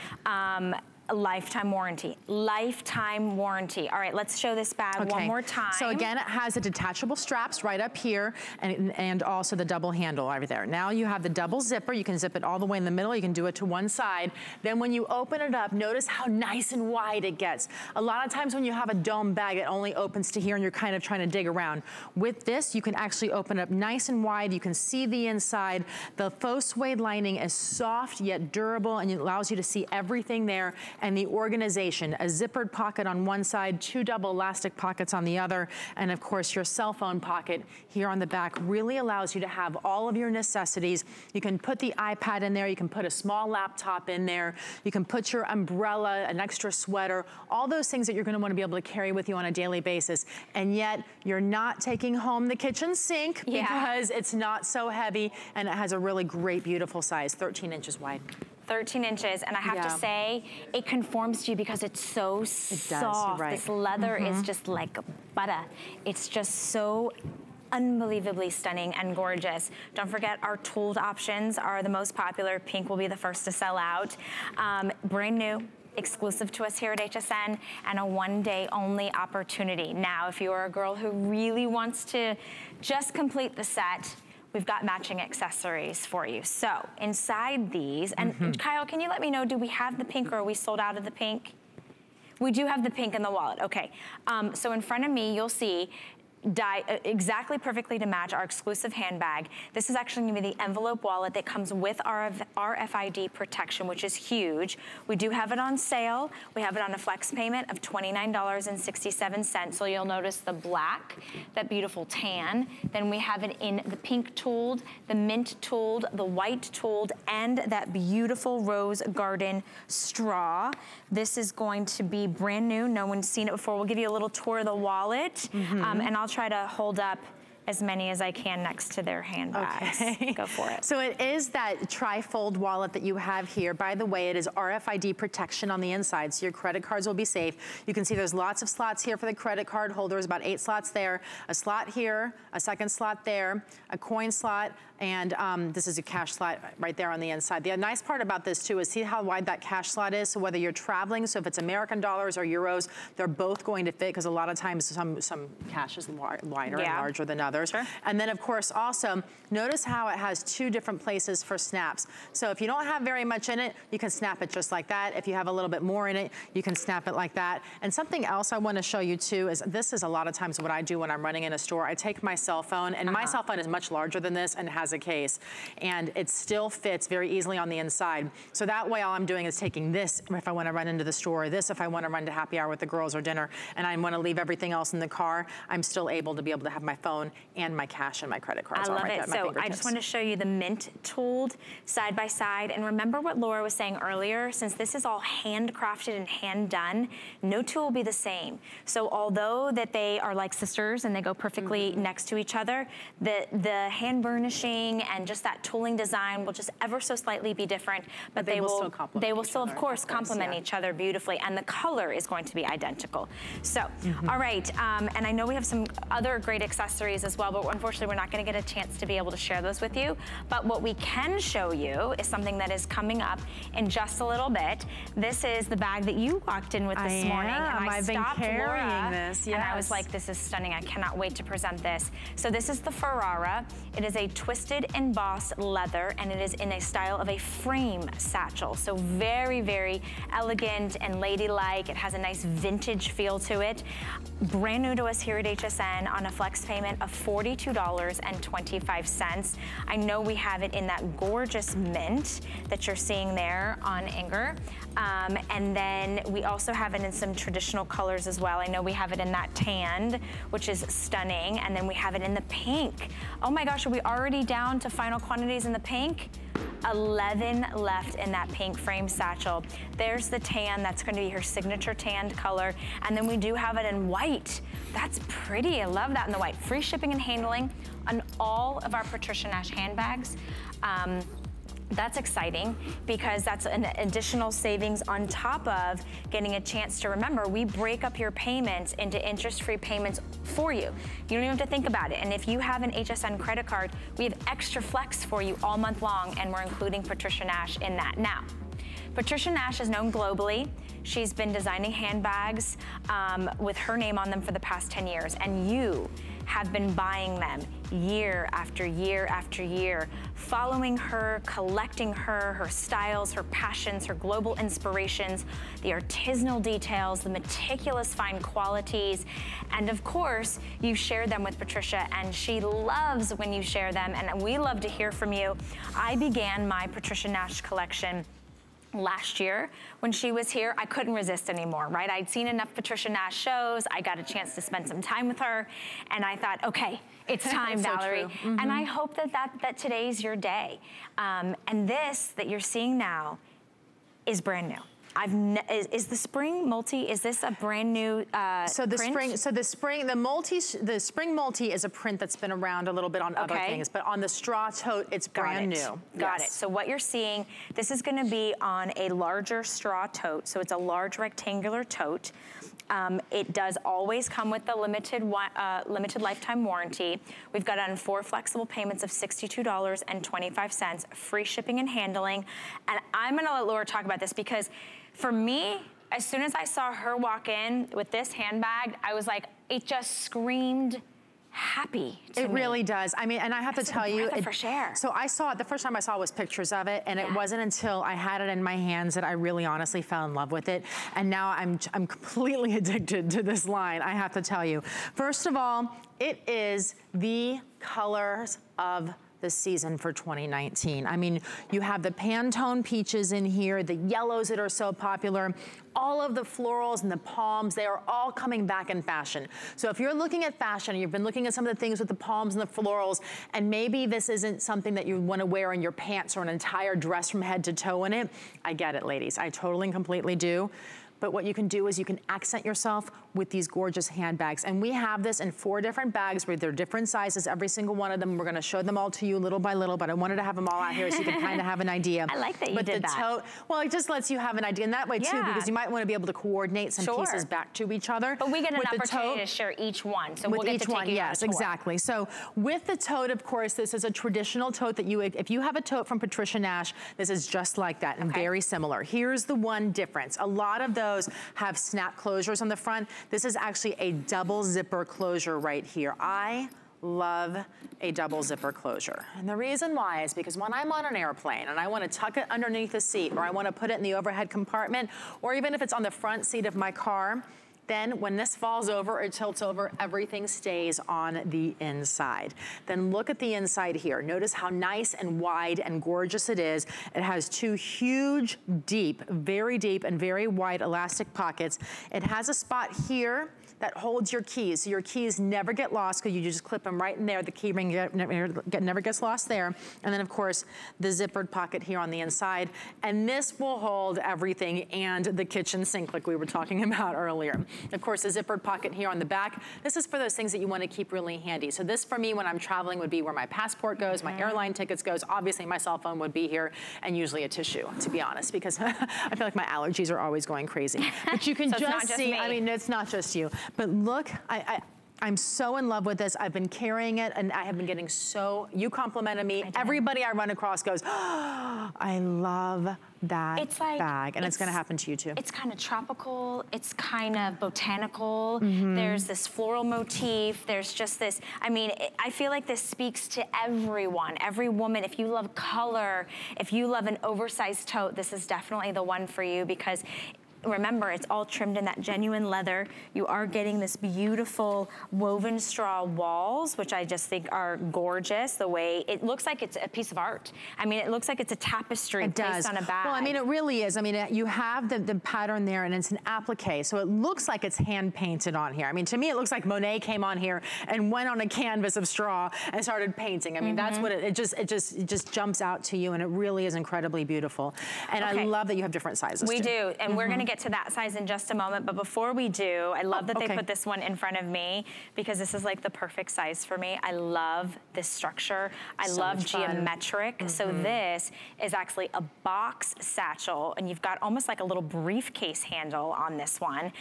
Speaker 2: A lifetime warranty. Lifetime warranty. All right, let's show this bag one more time.
Speaker 3: So again, it has the detachable straps right up here and also the double handle over there. Now you have the double zipper. You can zip it all the way in the middle. You can do it to one side. Then when you open it up, notice how nice and wide it gets. A lot of times when you have a dome bag, it only opens to here and you're kind of trying to dig around. With this, you can actually open it up nice and wide. You can see the inside. The faux suede lining is soft yet durable, and it allows you to see everything there. And the organization, a zippered pocket on one side, 2 double elastic pockets on the other, and of course your cell phone pocket here on the back really allows you to have all of your necessities. You can put the iPad in there, you can put a small laptop in there, you can put your umbrella, an extra sweater, all those things that you're gonna wanna be able to carry with you on a daily basis. And yet you're not taking home the kitchen sink because it's not so heavy, and it has a really great, beautiful size, 13 inches wide.
Speaker 2: 13 inches, and I have to say, it conforms to you because it's so soft. Right. This leather is just like butter. It's just so unbelievably stunning and gorgeous. Don't forget, our tooled options are the most popular. Pink will be the first to sell out. Brand new, exclusive to us here at HSN, and a one-day only opportunity. Now, if you are a girl who really wants to just complete the set, we've got matching accessories for you. So inside these, and Kyle, can you let me know, do we have the pink or are we sold out of the pink? We do have the pink in the wallet, okay. So in front of me, you'll see exactly perfectly to match our exclusive handbag. This is actually gonna be the envelope wallet that comes with our RFID protection, which is huge. We do have it on sale. We have it on a flex payment of $29.67. So you'll notice the black, that beautiful tan. Then we have it in the pink tooled, the mint tooled, the white tooled, and that beautiful rose garden straw. This is going to be brand new. No one's seen it before. We'll give you a little tour of the wallet, and I'll try to hold up as many as I can next to their handbags. Okay. Go for it.
Speaker 3: So it is that tri-fold wallet that you have here. By the way, it is RFID protection on the inside, so your credit cards will be safe. You can see there's lots of slots here for the credit card holders, about 8 slots there, a slot here, a second slot there, a coin slot, and this is a cash slot right there on the inside. The nice part about this too is see how wide that cash slot is? So whether you're traveling, so if it's American dollars or euros, they're both going to fit, because a lot of times some cash is wider and larger than others. Sure. And then of course also, notice how it has 2 different places for snaps. So if you don't have very much in it, you can snap it just like that. If you have a little bit more in it, you can snap it like that. And something else I want to show you too is, this is a lot of times what I do when I'm running in a store. I take my cell phone, and my cell phone is much larger than this and has a case, and it still fits very easily on the inside. So that way all I'm doing is taking this if I want to run into the store, this if I want to run to happy hour with the girls or dinner, and I want to leave everything else in the car, I'm still able to be able to have my phone and my cash and my credit cards.
Speaker 2: I love it. So I just want to show you the mint tooled side by side, and remember what Laura was saying earlier, since this is all handcrafted and hand done, no tool will be the same. So although that they are like sisters and they go perfectly next to each other, the hand burnishing and just that tooling design will just ever so slightly be different, but they will still of course complement each other beautifully, and the color is going to be identical. So all right, and I know we have some other great accessories as well, but unfortunately we're not going to get a chance to be able to share those with you. But what we can show you is something that is coming up in just a little bit. This is the bag that you walked in with this morning, and I've been carrying this, and I was like, this is stunning. I cannot wait to present this. So this is the Ferrara. It is a twisted embossed leather, and it is in a style of a frame satchel. So very, very elegant and ladylike. It has a nice vintage feel to it. Brand new to us here at HSN on a flex payment of $42.25. I know we have it in that gorgeous mint that you're seeing there on Inger. And then we also have it in some traditional colors as well. I know we have it in that tanned, which is stunning. And then we have it in the pink. Oh my gosh, are we already down to final quantities in the pink? 11 left in that pink frame satchel. There's the tan, that's going to be her signature tanned color. And then we do have it in white. That's pretty, I love that in the white. Free shipping and handling on all of our Patricia Nash handbags. That's exciting because that's an additional savings on top of getting a chance to, remember, we break up your payments into interest-free payments for you. You don't even have to think about it. And if you have an HSN credit card, we have extra flex for you all month long, and we're including Patricia Nash in that. Now, Patricia Nash is known globally. She's been designing handbags with her name on them for the past 10 years, and you have been buying them year after year after year, following her, collecting her styles, her passions, her global inspirations, the artisanal details, the meticulous fine qualities, and of course, you share them with Patricia, and she loves when you share them, and we love to hear from you. I began my Patricia Nash collection last year when she was here. I couldn't resist anymore, right? I'd seen enough Patricia Nash shows. I got a chance to spend some time with her, and I thought, okay, it's time, Valerie. And I hope that today's your day. And this that you're seeing now is brand new. Is the spring multi, is this a brand new the spring multi is a print that's been around a little bit on other things, but on the straw tote, it's brand new. Got it. So what you're seeing, this is gonna be on a larger straw tote. So it's a large rectangular tote. It does always come with the limited lifetime warranty. We've got it on 4 flexible payments of $62.25, free shipping and handling. And I'm gonna let Laura talk about this because for me, as soon as I saw her walk in with this handbag, I was like, it just screamed happy to me.
Speaker 3: It really does. I mean, and I have to tell you,
Speaker 2: fresh air.
Speaker 3: So I saw it, the first time I saw it was pictures of it, and it wasn't until I had it in my hands that I really honestly fell in love with it. And now I'm completely addicted to this line, I have to tell you. First of all, it is the colors of the season for 2019. I mean, you have the Pantone peaches in here, the yellows that are so popular, all of the florals and the palms, they are all coming back in fashion. So if you're looking at fashion, you've been looking at some of the things with the palms and the florals, and maybe this isn't something that you want to wear in your pants or an entire dress from head to toe in it, I get it, ladies. I totally and completely do. But what you can do is you can accent yourself with these gorgeous handbags. And we have this in 4 different bags where they're different sizes, every single one of them. We're gonna show them all to you little by little, but I wanted to have them all out here so you can kind of have an idea.
Speaker 2: I like that you did that.
Speaker 3: Tote, well, it just lets you have an idea. And that way too, because you might want to be able to coordinate some pieces back to each other.
Speaker 2: But we get an opportunity to share each one. So we'll get to take
Speaker 3: yes, exactly. So with the tote, of course, this is a traditional tote that if you have a tote from Patricia Nash, this is just like that and very similar. Here's the one difference. A lot of those have snap closures on the front. This is actually a double zipper closure right here. I love a double zipper closure. And the reason why is because when I'm on an airplane and I want to tuck it underneath the seat, or I want to put it in the overhead compartment, or even if it's on the front seat of my car, then when this falls over or tilts over, everything stays on the inside. Then look at the inside here. Notice how nice and wide and gorgeous it is. It has 2 huge, very deep and very wide elastic pockets. It has a spot here that holds your keys. So your keys never get lost because you just clip them right in there. The key ring never gets lost there. And then of course, the zippered pocket here on the inside. And this will hold everything and the kitchen sink like we were talking about earlier. Of course, the zippered pocket here on the back. This is for those things that you want to keep really handy. So this for me when I'm traveling would be where my passport goes, my airline tickets goes. Obviously my cell phone would be here, and usually a tissue, to be honest, because I feel like my allergies are always going crazy. But you can so just see, me. I mean, it's not just you. But look, I'm so in love with this. I've been carrying it and I have been getting you complimented me. Everybody I run across goes, oh, I love that bag. And it's gonna happen to you too.
Speaker 2: It's kind of tropical. It's kind of botanical. There's this floral motif. There's just this, I mean, I feel like this speaks to everyone, every woman. If you love color, if you love an oversized tote, this is definitely the one for you because remember, it's all trimmed in that genuine leather. You are getting this beautiful woven straw walls, which I just think are gorgeous. The way it looks like it's a piece of art. I mean, it looks like it's a tapestry placed on a bag.
Speaker 3: Well, I mean, it really is. I mean, you have the pattern there, and it's an applique, so it looks like it's hand painted on here. I mean, to me, it looks like Monet came on here and went on a canvas of straw and started painting. I mean, that's what it just jumps out to you, and it really is incredibly beautiful. And I love that you have different sizes.
Speaker 2: We do, and we're gonna get to that size in just a moment, but before we do, I love that they put this one in front of me because this is like the perfect size for me. I love this structure. I love geometric. So this is actually a box satchel, and you've got almost like a little briefcase handle on this one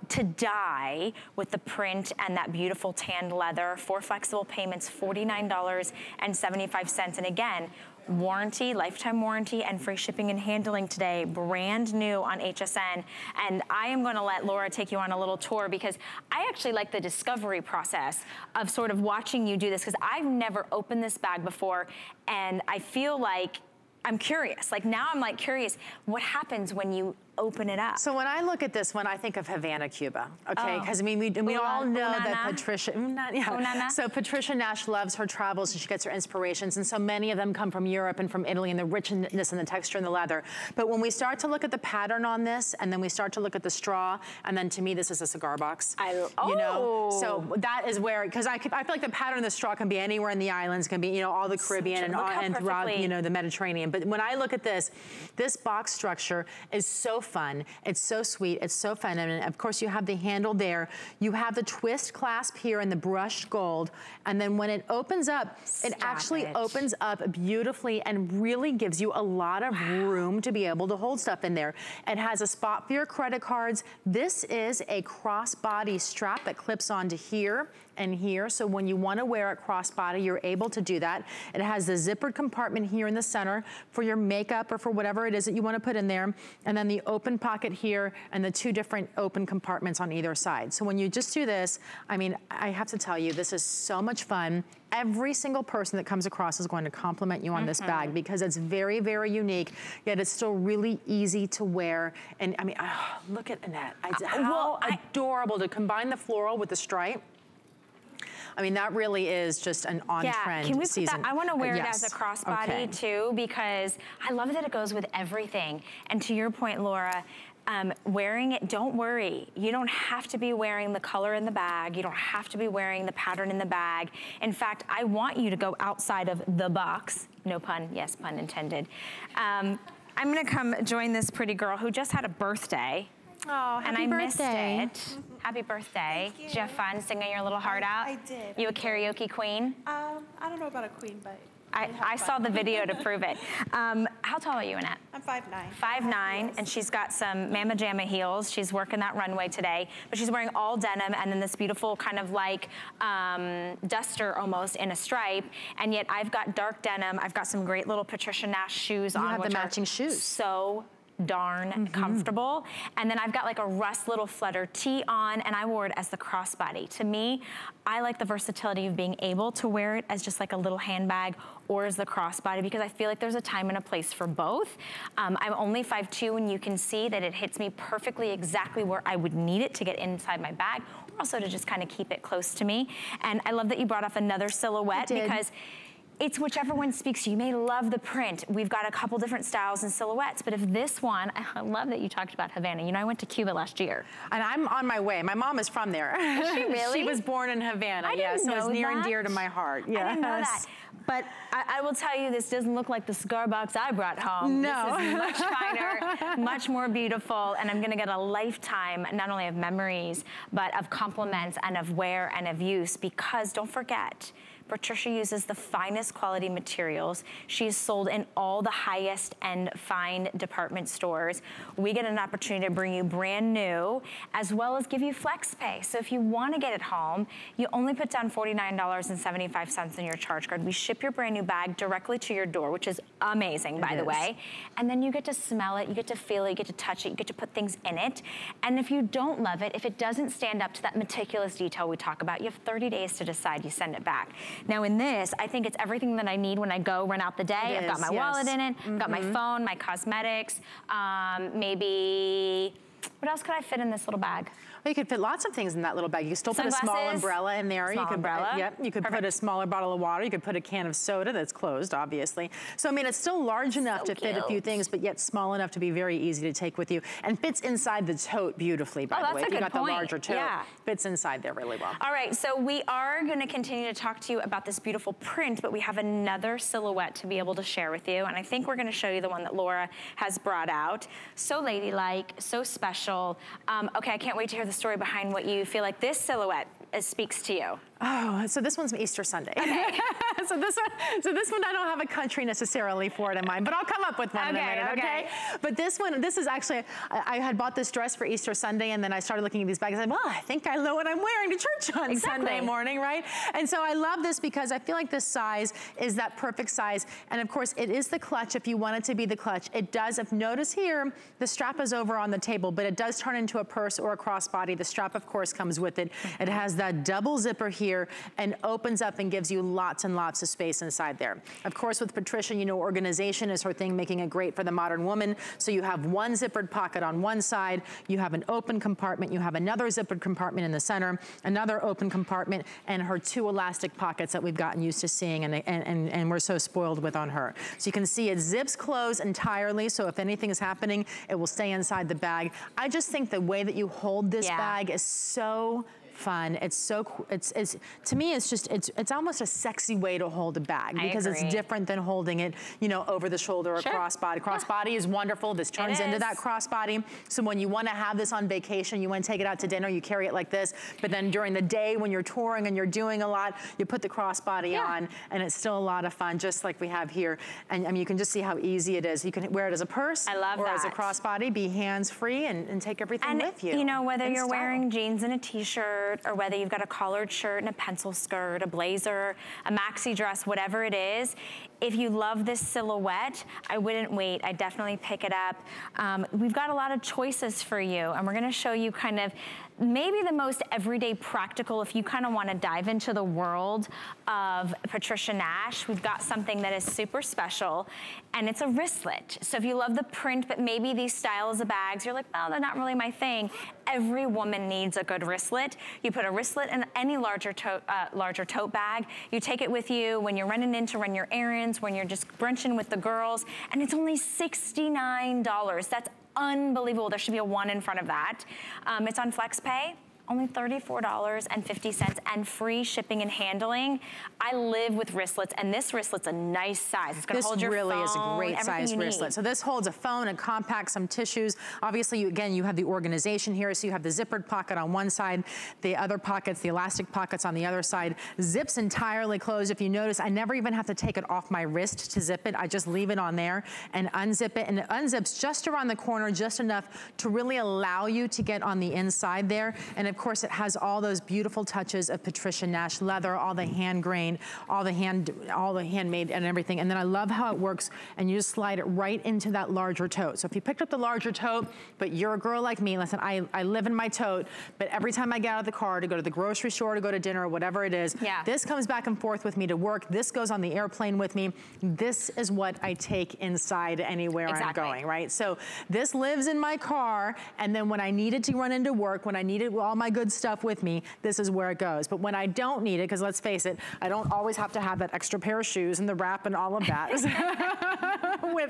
Speaker 2: to dye with the print and that beautiful tanned leather. 4 flexible payments, $49.75. And again, warranty, lifetime warranty, and free shipping and handling today, brand new on HSN. And I am gonna let Laura take you on a little tour because I actually like the discovery process of sort of watching you do this because I've never opened this bag before, and I feel like I'm curious. Like now I'm like curious, what happens when you open it up?
Speaker 3: So when I look at this one, I think of Havana, Cuba, okay? Because I mean, we all know that Patricia, so Patricia Nash loves her travels and she gets her inspirations, and so many of them come from Europe and from Italy, and the richness and the texture and the leather. But when we start to look at the pattern on this, and then we start to look at the straw, and then to me, this is a cigar box. You know? So that is where, because I feel like the pattern of the straw can be anywhere in the islands, can be, you know, all the Caribbean and throughout, you know, the Mediterranean. But when I look at this box structure is so fun. It's so sweet. It's so feminine. Of course, you have the handle there. You have the twist clasp here in the brushed gold. And then when it opens up, it actually opens up beautifully and really gives you a lot of room to be able to hold stuff in there. It has a spot for your credit cards. This is a crossbody strap that clips onto here and here. So when you want to wear it crossbody, you're able to do that. It has the zippered compartment here in the center for your makeup or for whatever it is that you want to put in there. And then the open pocket here and the 2 different open compartments on either side. So when you just do this, I mean, I have to tell you, this is so much fun. Every single person that comes across is going to compliment you on this bag because it's very, very unique, yet it's still really easy to wear. And I mean, look at Annette. How adorable to combine the floral with the stripe. I mean, that really is just an on-trend
Speaker 2: Can we
Speaker 3: season.
Speaker 2: Put that? I want to wear it as a crossbody too, because I love that it goes with everything. And to your point, Laura, wearing it, don't worry. You don't have to be wearing the color in the bag. You don't have to be wearing the pattern in the bag. In fact, I want you to go outside of the box. No pun, yes, pun intended. I'm gonna come join this pretty girl who just had a birthday.
Speaker 3: Oh, happy
Speaker 2: birthday. Missed it. Happy birthday. Did you have fun singing your little heart out?
Speaker 4: I did.
Speaker 2: You a karaoke queen?
Speaker 4: I don't know about a queen, but
Speaker 2: I saw the video to prove it. How tall are you, Annette?
Speaker 4: I'm 5'9".
Speaker 2: 5'9", and she's got some Mama Jamma heels. She's working that runway today, but she's wearing all denim and then this beautiful kind of like duster almost in a stripe. And yet I've got dark denim. I've got some great little Patricia Nash shoes on.
Speaker 3: You have the matching shoes.
Speaker 2: So darn comfortable. And then I've got like a Rust little flutter tee on, and I wore it as the crossbody. To me, I like the versatility of being able to wear it as just like a little handbag or as the crossbody, because I feel like there's a time and a place for both. I'm only 5'2", and you can see that it hits me perfectly exactly where I would need it to get inside my bag, or also to just kind of keep it close to me. And I love that you brought up another silhouette, because it's whichever one speaks to you. You may love the print. We've got a couple different styles and silhouettes, but if this one, I love that you talked about Havana. You know, I went to Cuba last year.
Speaker 3: And I'm on my way. My mom is from there.
Speaker 2: Is she really?
Speaker 3: She was born in Havana, yes. So it's near and dear to my heart, yes.
Speaker 2: I didn't know that. But I will tell you, this doesn't look like the cigar box I brought home.
Speaker 3: No.
Speaker 2: This is much finer, much more beautiful, and I'm gonna get a lifetime, not only of memories, but of compliments and of wear and of use, because don't forget, Patricia uses the finest quality materials. She's sold in all the highest end fine department stores. We get an opportunity to bring you brand new, as well as give you flex pay. So if you want to get it home, you only put down $49.75 in your charge card. We ship your brand new bag directly to your door, which is amazing, by the way. And then you get to smell it, you get to feel it, you get to touch it, you get to put things in it. And if you don't love it, if it doesn't stand up to that meticulous detail we talk about, you have 30 days to decide. You send it back. Now in this, I think it's everything that I need when I go run out the day. I've got my wallet in it, I've got my phone, my cosmetics, maybe, what else could I fit in this little bag?
Speaker 3: Well, you could fit lots of things in that little bag. You could still put a small umbrella in there.
Speaker 2: Small umbrella.
Speaker 3: Yep, you could put a smaller bottle of water. You could put a can of soda that's closed, obviously. So, I mean, it's still large enough to fit a few things, but yet small enough to be very easy to take with you. And fits inside the tote beautifully, by the way. If you got the larger tote, fits inside there really well.
Speaker 2: All right, so we are gonna continue to talk to you about this beautiful print, but we have another silhouette to be able to share with you. And I think we're gonna show you the one that Laura has brought out. So ladylike, so special. Okay, I can't wait to hear the story behind what you feel like this silhouette speaks to you.
Speaker 3: Oh, so this one's Easter Sunday. Okay. so this one I don't have a country necessarily for it in mind, but I'll come up with one in a minute, okay? But this one, this is actually, I had bought this dress for Easter Sunday, and then I started looking at these bags. I said, well, I think I know what I'm wearing to church on Sunday morning, right? And so I love this because I feel like this size is that perfect size. And of course, it is the clutch if you want it to be the clutch. It does, if notice here, the strap is over on the table, but it does turn into a purse or a crossbody. The strap, of course, comes with it. It has that double zipper here and opens up and gives you lots and lots of space inside there. Of course, with Patricia, you know, organization is her thing, making it great for the modern woman. So you have one zippered pocket on one side, you have an open compartment, you have another zippered compartment in the center, another open compartment, and her 2 elastic pockets that we've gotten used to seeing and we're so spoiled with on her. So you can see it zips closed entirely, so if anything is happening, it will stay inside the bag. I just think the way that you hold this bag is so fun. It's so, to me, it's just, it's almost a sexy way to hold a bag because it's different than holding it, you know, over the shoulder or crossbody. Crossbody is wonderful. This turns into that crossbody. So when you want to have this on vacation, you want to take it out to dinner, you carry it like this. But then during the day when you're touring and you're doing a lot, you put the crossbody on, and it's still a lot of fun, just like we have here. And I mean, you can just see how easy it is. You can wear it as a purse or as a crossbody, be hands-free and take everything with you.
Speaker 2: You know, whether you're wearing jeans and a t-shirt, or whether you've got a collared shirt and a pencil skirt, a blazer, a maxi dress, whatever it is, if you love this silhouette, I wouldn't wait. I definitely pick it up. We've got a lot of choices for you, and we're gonna show you kind of maybe the most everyday practical, if you kind of want to dive into the world of Patricia Nash, we've got something that is super special, and it's a wristlet. So if you love the print, but maybe these styles of bags, you're like, oh, they're not really my thing. Every woman needs a good wristlet. You put a wristlet in any larger tote bag. You take it with you when you're running in to run your errands, when you're just brunching with the girls, and it's only $69. That's unbelievable. There should be a 1 in front of that. It's on FlexPay. Only $34.50 and free shipping and handling. I live with wristlets, and this wristlet's a nice size. It's gonna hold your phone. This really is a great size wristlet.
Speaker 3: So this holds a phone, a compact, some tissues. Obviously, again, you have the organization here, so you have the zippered pocket on one side, the other pockets, the elastic pockets on the other side. Zips entirely closed. If you notice, I never even have to take it off my wrist to zip it. I just leave it on there and unzip it, and it unzips just around the corner, just enough to really allow you to get on the inside there. And of course, it has all those beautiful touches of Patricia Nash leather, all the hand grain, all the handmade and everything. And then I love how it works, and you just slide it right into that larger tote. So if you picked up the larger tote, but you're a girl like me, listen, I live in my tote, but every time I get out of the car to go to the grocery store, to go to dinner, whatever it is, this comes back and forth with me to work. This goes on the airplane with me. This is what I take inside anywhere I'm going, right? So this lives in my car, and then when I needed to run into work, when I needed all my good stuff with me, this is where it goes. But when I don't need it, because let's face it, I don't always have to have that extra pair of shoes and the wrap and all of that with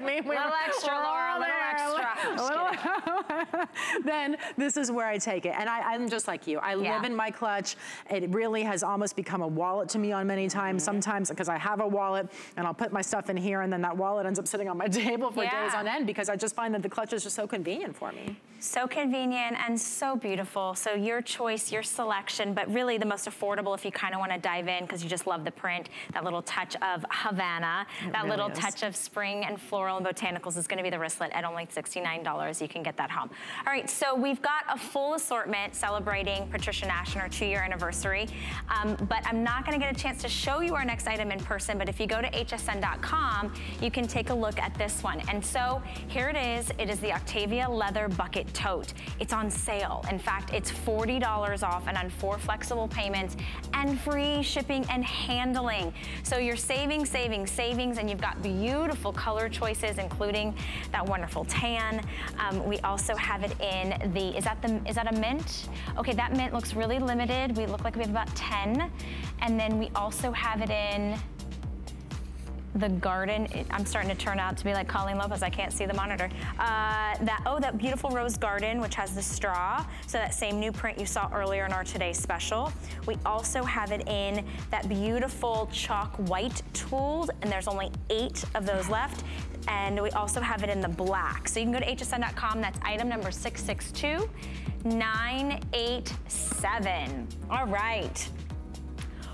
Speaker 3: me. A
Speaker 2: little extra, Laura, a little extra.
Speaker 3: Then this is where I take it. And I'm just like you. I live in my clutch. It really has almost become a wallet to me on many times. Sometimes because I have a wallet and I'll put my stuff in here, and then that wallet ends up sitting on my table for days on end, because I just find that the clutch is just so convenient for me.
Speaker 2: So convenient and so beautiful. So your choice, your selection, but really the most affordable if you kind of want to dive in because you just love the print, that little touch of Havana, that really little touch of spring and floral and botanicals is going to be the wristlet at only $69. You can get that home. All right, so we've got a full assortment celebrating Patricia Nash and her 2-year anniversary, but I'm not going to get a chance to show you our next item in person, but if you go to hsn.com, you can take a look at this one. And so here it is. It is the Octavia Leather Bucket Tote. It's on sale. In fact, it's $40 off and on 4 flexible payments and free shipping and handling. So you're saving, and you've got beautiful color choices, including that wonderful tan. We also have it in the, is that a mint? Okay, that mint looks really limited. We look like we have about 10. And then we also have it in the garden. I'm starting to turn out to be like Colleen Lopez. I can't see the monitor. That beautiful rose garden, which has the straw. So that same new print you saw earlier in our today's special. We also have it in that beautiful chalk white tooled, and there's only 8 of those left. And we also have it in the black. So you can go to hsn.com. That's item number 662987. All right.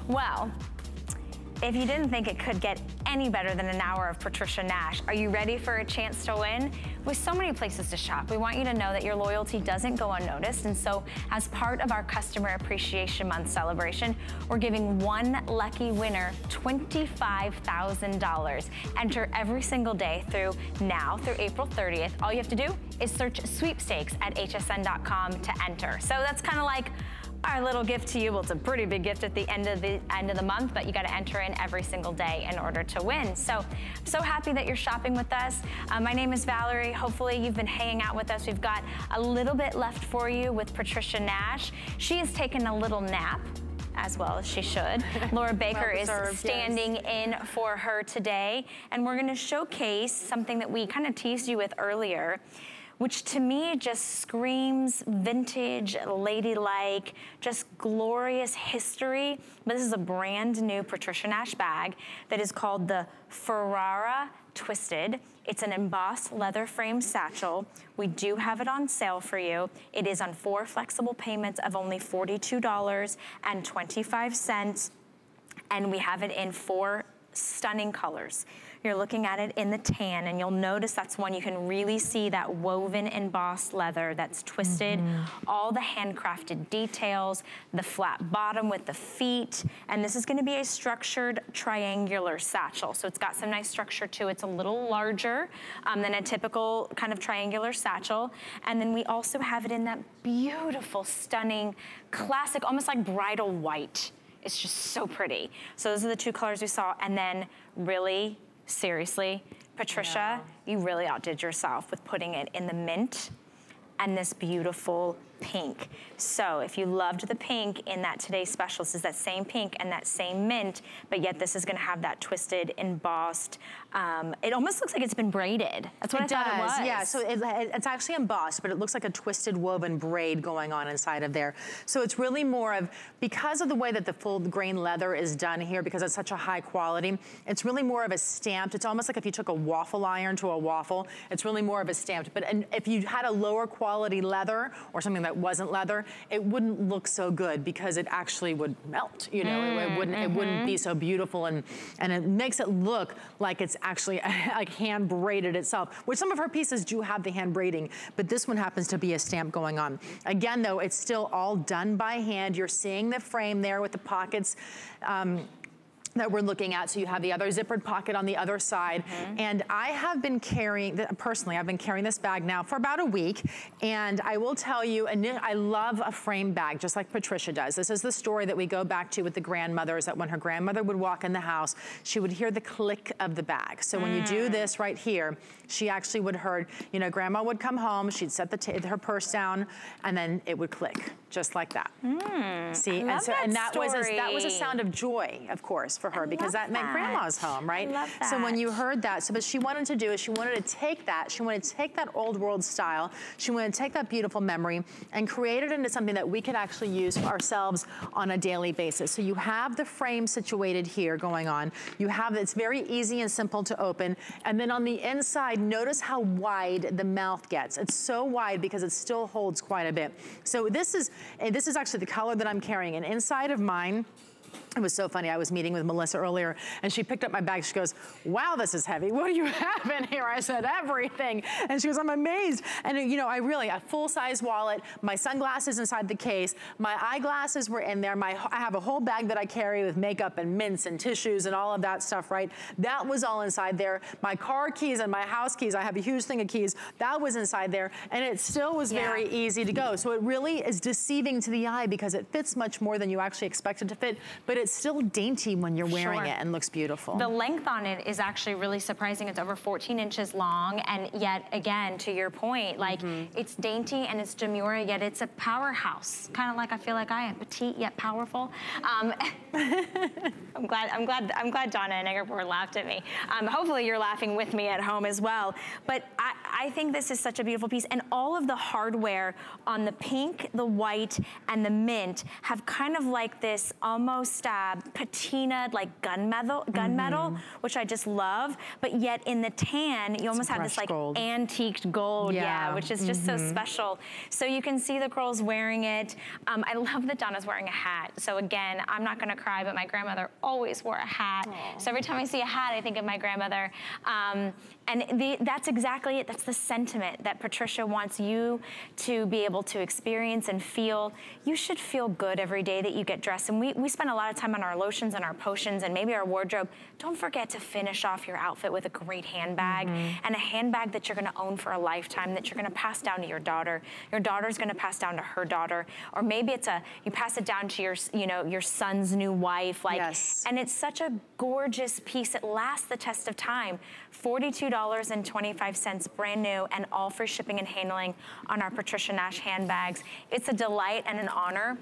Speaker 2: Well, if you didn't think it could get any better than an hour of Patricia Nash, are you ready for a chance to win? With so many places to shop, we want you to know that your loyalty doesn't go unnoticed. And so as part of our Customer Appreciation Month celebration, we're giving one lucky winner $25,000. Enter every single day through April 30th. All you have to do is search Sweepstakes at hsn.com to enter. So that's kind of like our little gift to you. Well, it's a pretty big gift at the end of the month, but you got to enter in every single day in order to win. So I'm so happy that you're shopping with us. My name is Valerie. Hopefully you've been hanging out with us. We've got a little bit left for you with Patricia Nash. She has taken a little nap, as well as she should. Laura Baker is standing in for her today, and we're going to showcase something that we kind of teased you with earlier, which to me just screams vintage, ladylike, just glorious history. But this is a brand new Patricia Nash bag that is called the Ferrara Twisted. It's an embossed leather frame satchel. We do have it on sale for you. It is on 4 flexible payments of only $42.25. And we have it in 4 stunning colors. You're looking at it in the tan, and you'll notice that's one you can really see that woven embossed leather that's twisted, all the handcrafted details, the flat bottom with the feet, and this is gonna be a structured triangular satchel. So it's got some nice structure to it. It's a little larger than a typical kind of triangular satchel. And then we also have it in that beautiful, stunning, classic, almost like bridal white. It's just so pretty. So those are the two colors we saw. And then really, seriously, Patricia, you really outdid yourself with putting it in the mint and this beautiful pink. So if you loved the pink in that today's special, this is that same pink and that same mint, but yet this is gonna have that twisted, embossed, it almost looks like it's been braided. That's what I thought it was.
Speaker 3: Yeah, so it's actually embossed, but it looks like a twisted woven braid going on inside of there. So it's really more of, because of the way that the full grain leather is done here, because it's such a high quality, it's really more of a stamped, it's almost like if you took a waffle iron to a waffle, it's really more of a stamped. But if you had a lower quality leather or something that wasn't leather, it wouldn't look so good because it actually would melt, you know, it wouldn't be so beautiful, and it makes it look like it's actually like hand braided itself, which some of her pieces do have the hand braiding, but this one happens to be a stamp going on. Again though, it's still all done by hand. You're seeing the frame there with the pockets that we're looking at. So you have the other zippered pocket on the other side. And I have been carrying, personally, I've been carrying this bag now for about a week. And I will tell you, I love a frame bag, just like Patricia does. This is the story that we go back to with the grandmothers, that when her grandmother would walk in the house, she would hear the click of the bag. So when you do this right here, she actually would heard, you know, grandma would come home, she'd set her purse down, and then it would click, just like that. See, and that was a sound of joy, of course, for her, because that meant grandma's home, right?
Speaker 2: I love that.
Speaker 3: So when you heard that, so what she wanted to do is she wanted to take that old world style, she wanted to take that beautiful memory and create it into something that we could actually use for ourselves on a daily basis. So you have the frame situated here going on. You have, it's very easy and simple to open. And then on the inside, notice how wide the mouth gets. It's so wide because it still holds quite a bit. So this is actually the color that I'm carrying. And inside of mine, it was so funny. I was meeting with Melissa earlier, and she picked up my bag. She goes, wow, this is heavy. What do you have in here? I said, everything. And she goes, I'm amazed. And you know, a full-size wallet, my sunglasses inside the case, my eyeglasses were in there. I have a whole bag that I carry with makeup and mints and tissues and all of that stuff, right? That was all inside there. My car keys and my house keys, I have a huge thing of keys, that was inside there. And it still was very easy to go. So it really is deceiving to the eye because it fits much more than you actually expect it to fit, but it's still dainty when you're wearing it and looks beautiful.
Speaker 2: The length on it is actually really surprising. It's over 14 inches long, and yet again, to your point, like it's dainty and it's demure, yet it's a powerhouse. Kind of like I feel like I am, petite yet powerful. I'm glad Donna and Eggerport laughed at me. Hopefully you're laughing with me at home as well. But I think this is such a beautiful piece, and all of the hardware on the pink, the white, and the mint have kind of like this almost patinaed like gunmetal, which I just love. But yet in the tan, you almost have this like antiqued gold, which is just so special. So you can see the girls wearing it. I love that Donna's wearing a hat. So again, I'm not gonna cry, but my grandmother always wore a hat. So every time I see a hat, I think of my grandmother. And that's exactly it. That's the sentiment that Patricia wants you to be able to experience and feel. You should feel good every day that you get dressed. And we spend a lot of time on our lotions and our potions and maybe our wardrobe. Don't forget to finish off your outfit with a great handbag, and a handbag that you're gonna own for a lifetime, that you're gonna pass down to your daughter. Your daughter's gonna pass down to her daughter. Or maybe it's you pass it down to your son's new wife. And it's such a gorgeous piece. It lasts the test of time. $42.25 brand new, and all free shipping and handling on our Patricia Nash handbags. It's a delight and an honor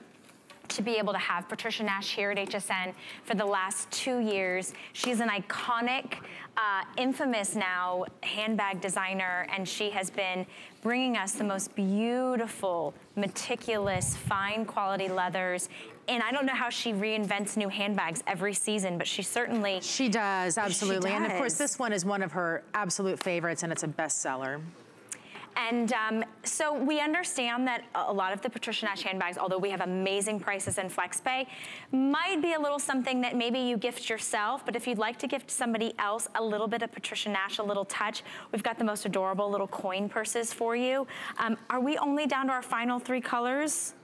Speaker 2: to be able to have Patricia Nash here at HSN for the last 2 years. She's an iconic, infamous now handbag designer, and she has been bringing us the most beautiful, meticulous, fine quality leathers. And I don't know how she reinvents new handbags every season, but she certainly...
Speaker 3: She does, absolutely. And of course, this one is one of her absolute favorites, and it's a bestseller.
Speaker 2: And so we understand that a lot of the Patricia Nash handbags, although we have amazing prices in FlexPay, might be a little something that maybe you gift yourself, but if you'd like to gift somebody else a little bit of Patricia Nash, a little touch, we've got the most adorable little coin purses for you. Are we only down to our final 3 colors?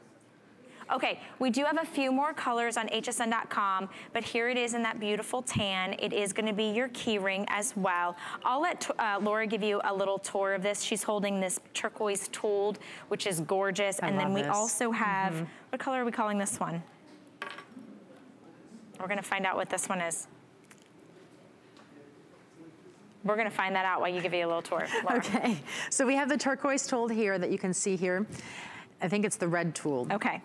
Speaker 2: Okay, we do have a few more colors on hsn.com, but here it is in that beautiful tan. It is gonna be your key ring as well. I'll let Laura give you a little tour of this. She's holding this turquoise tooled, which is gorgeous. And then we also have, what color are we calling this one? We're gonna find out what this one is. We're gonna find that out while you give you a little tour, Laura.
Speaker 3: Okay, so we have the turquoise tooled here that you can see here. I think it's the red tool.
Speaker 2: Okay.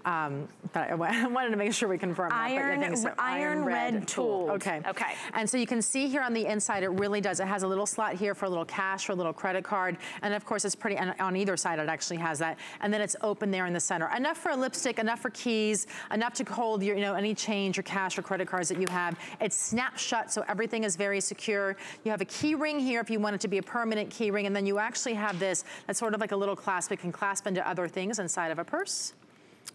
Speaker 3: But I wanted to make sure we confirm that.
Speaker 2: Iron red tool.
Speaker 3: Okay.
Speaker 2: Okay.
Speaker 3: And so you can see here on the inside, it really does. It has a little slot here for a little cash, for a little credit card. And of course, it's pretty, and on either side, it actually has that. And then it's open there in the center. Enough for a lipstick, enough for keys, enough to hold your, any change or cash or credit cards that you have. It's snapped shut, so everything is very secure. You have a key ring here if you want it to be a permanent key ring. And then you actually have this, that's sort of like a little clasp. It can clasp into other things inside of a purse.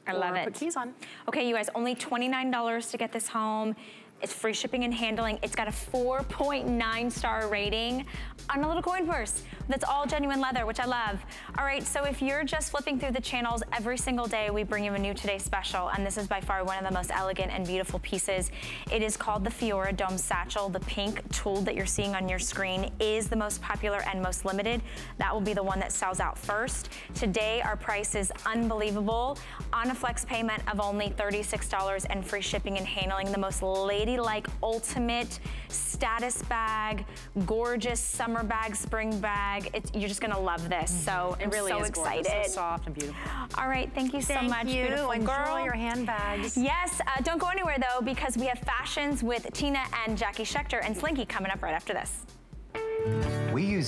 Speaker 2: I love it.
Speaker 3: Put keys on.
Speaker 2: Okay, you guys, only $29 to get this home. It's free shipping and handling. It's got a 4.9 star rating on a little coin purse. That's all genuine leather, which I love. All right, so if you're just flipping through the channels, every single day we bring you a new Today Special, and this is by far one of the most elegant and beautiful pieces. It is called the Fiora Dome Satchel. The pink tool that you're seeing on your screen is the most popular and most limited. That will be the one that sells out first. Today, our price is unbelievable. On a flex payment of only $36 and free shipping and handling, the most ladylike, ultimate status bag, gorgeous summer bag, spring bag. You're just gonna love this. So I'm so excited.
Speaker 3: So soft and beautiful.
Speaker 2: All right, thank you so much, beautiful
Speaker 3: Enjoy
Speaker 2: girl.
Speaker 3: your handbags.
Speaker 2: Yes, don't go anywhere though, because we have fashions with Tina and Jackie Schechter and Slinky coming up right after this.
Speaker 5: We use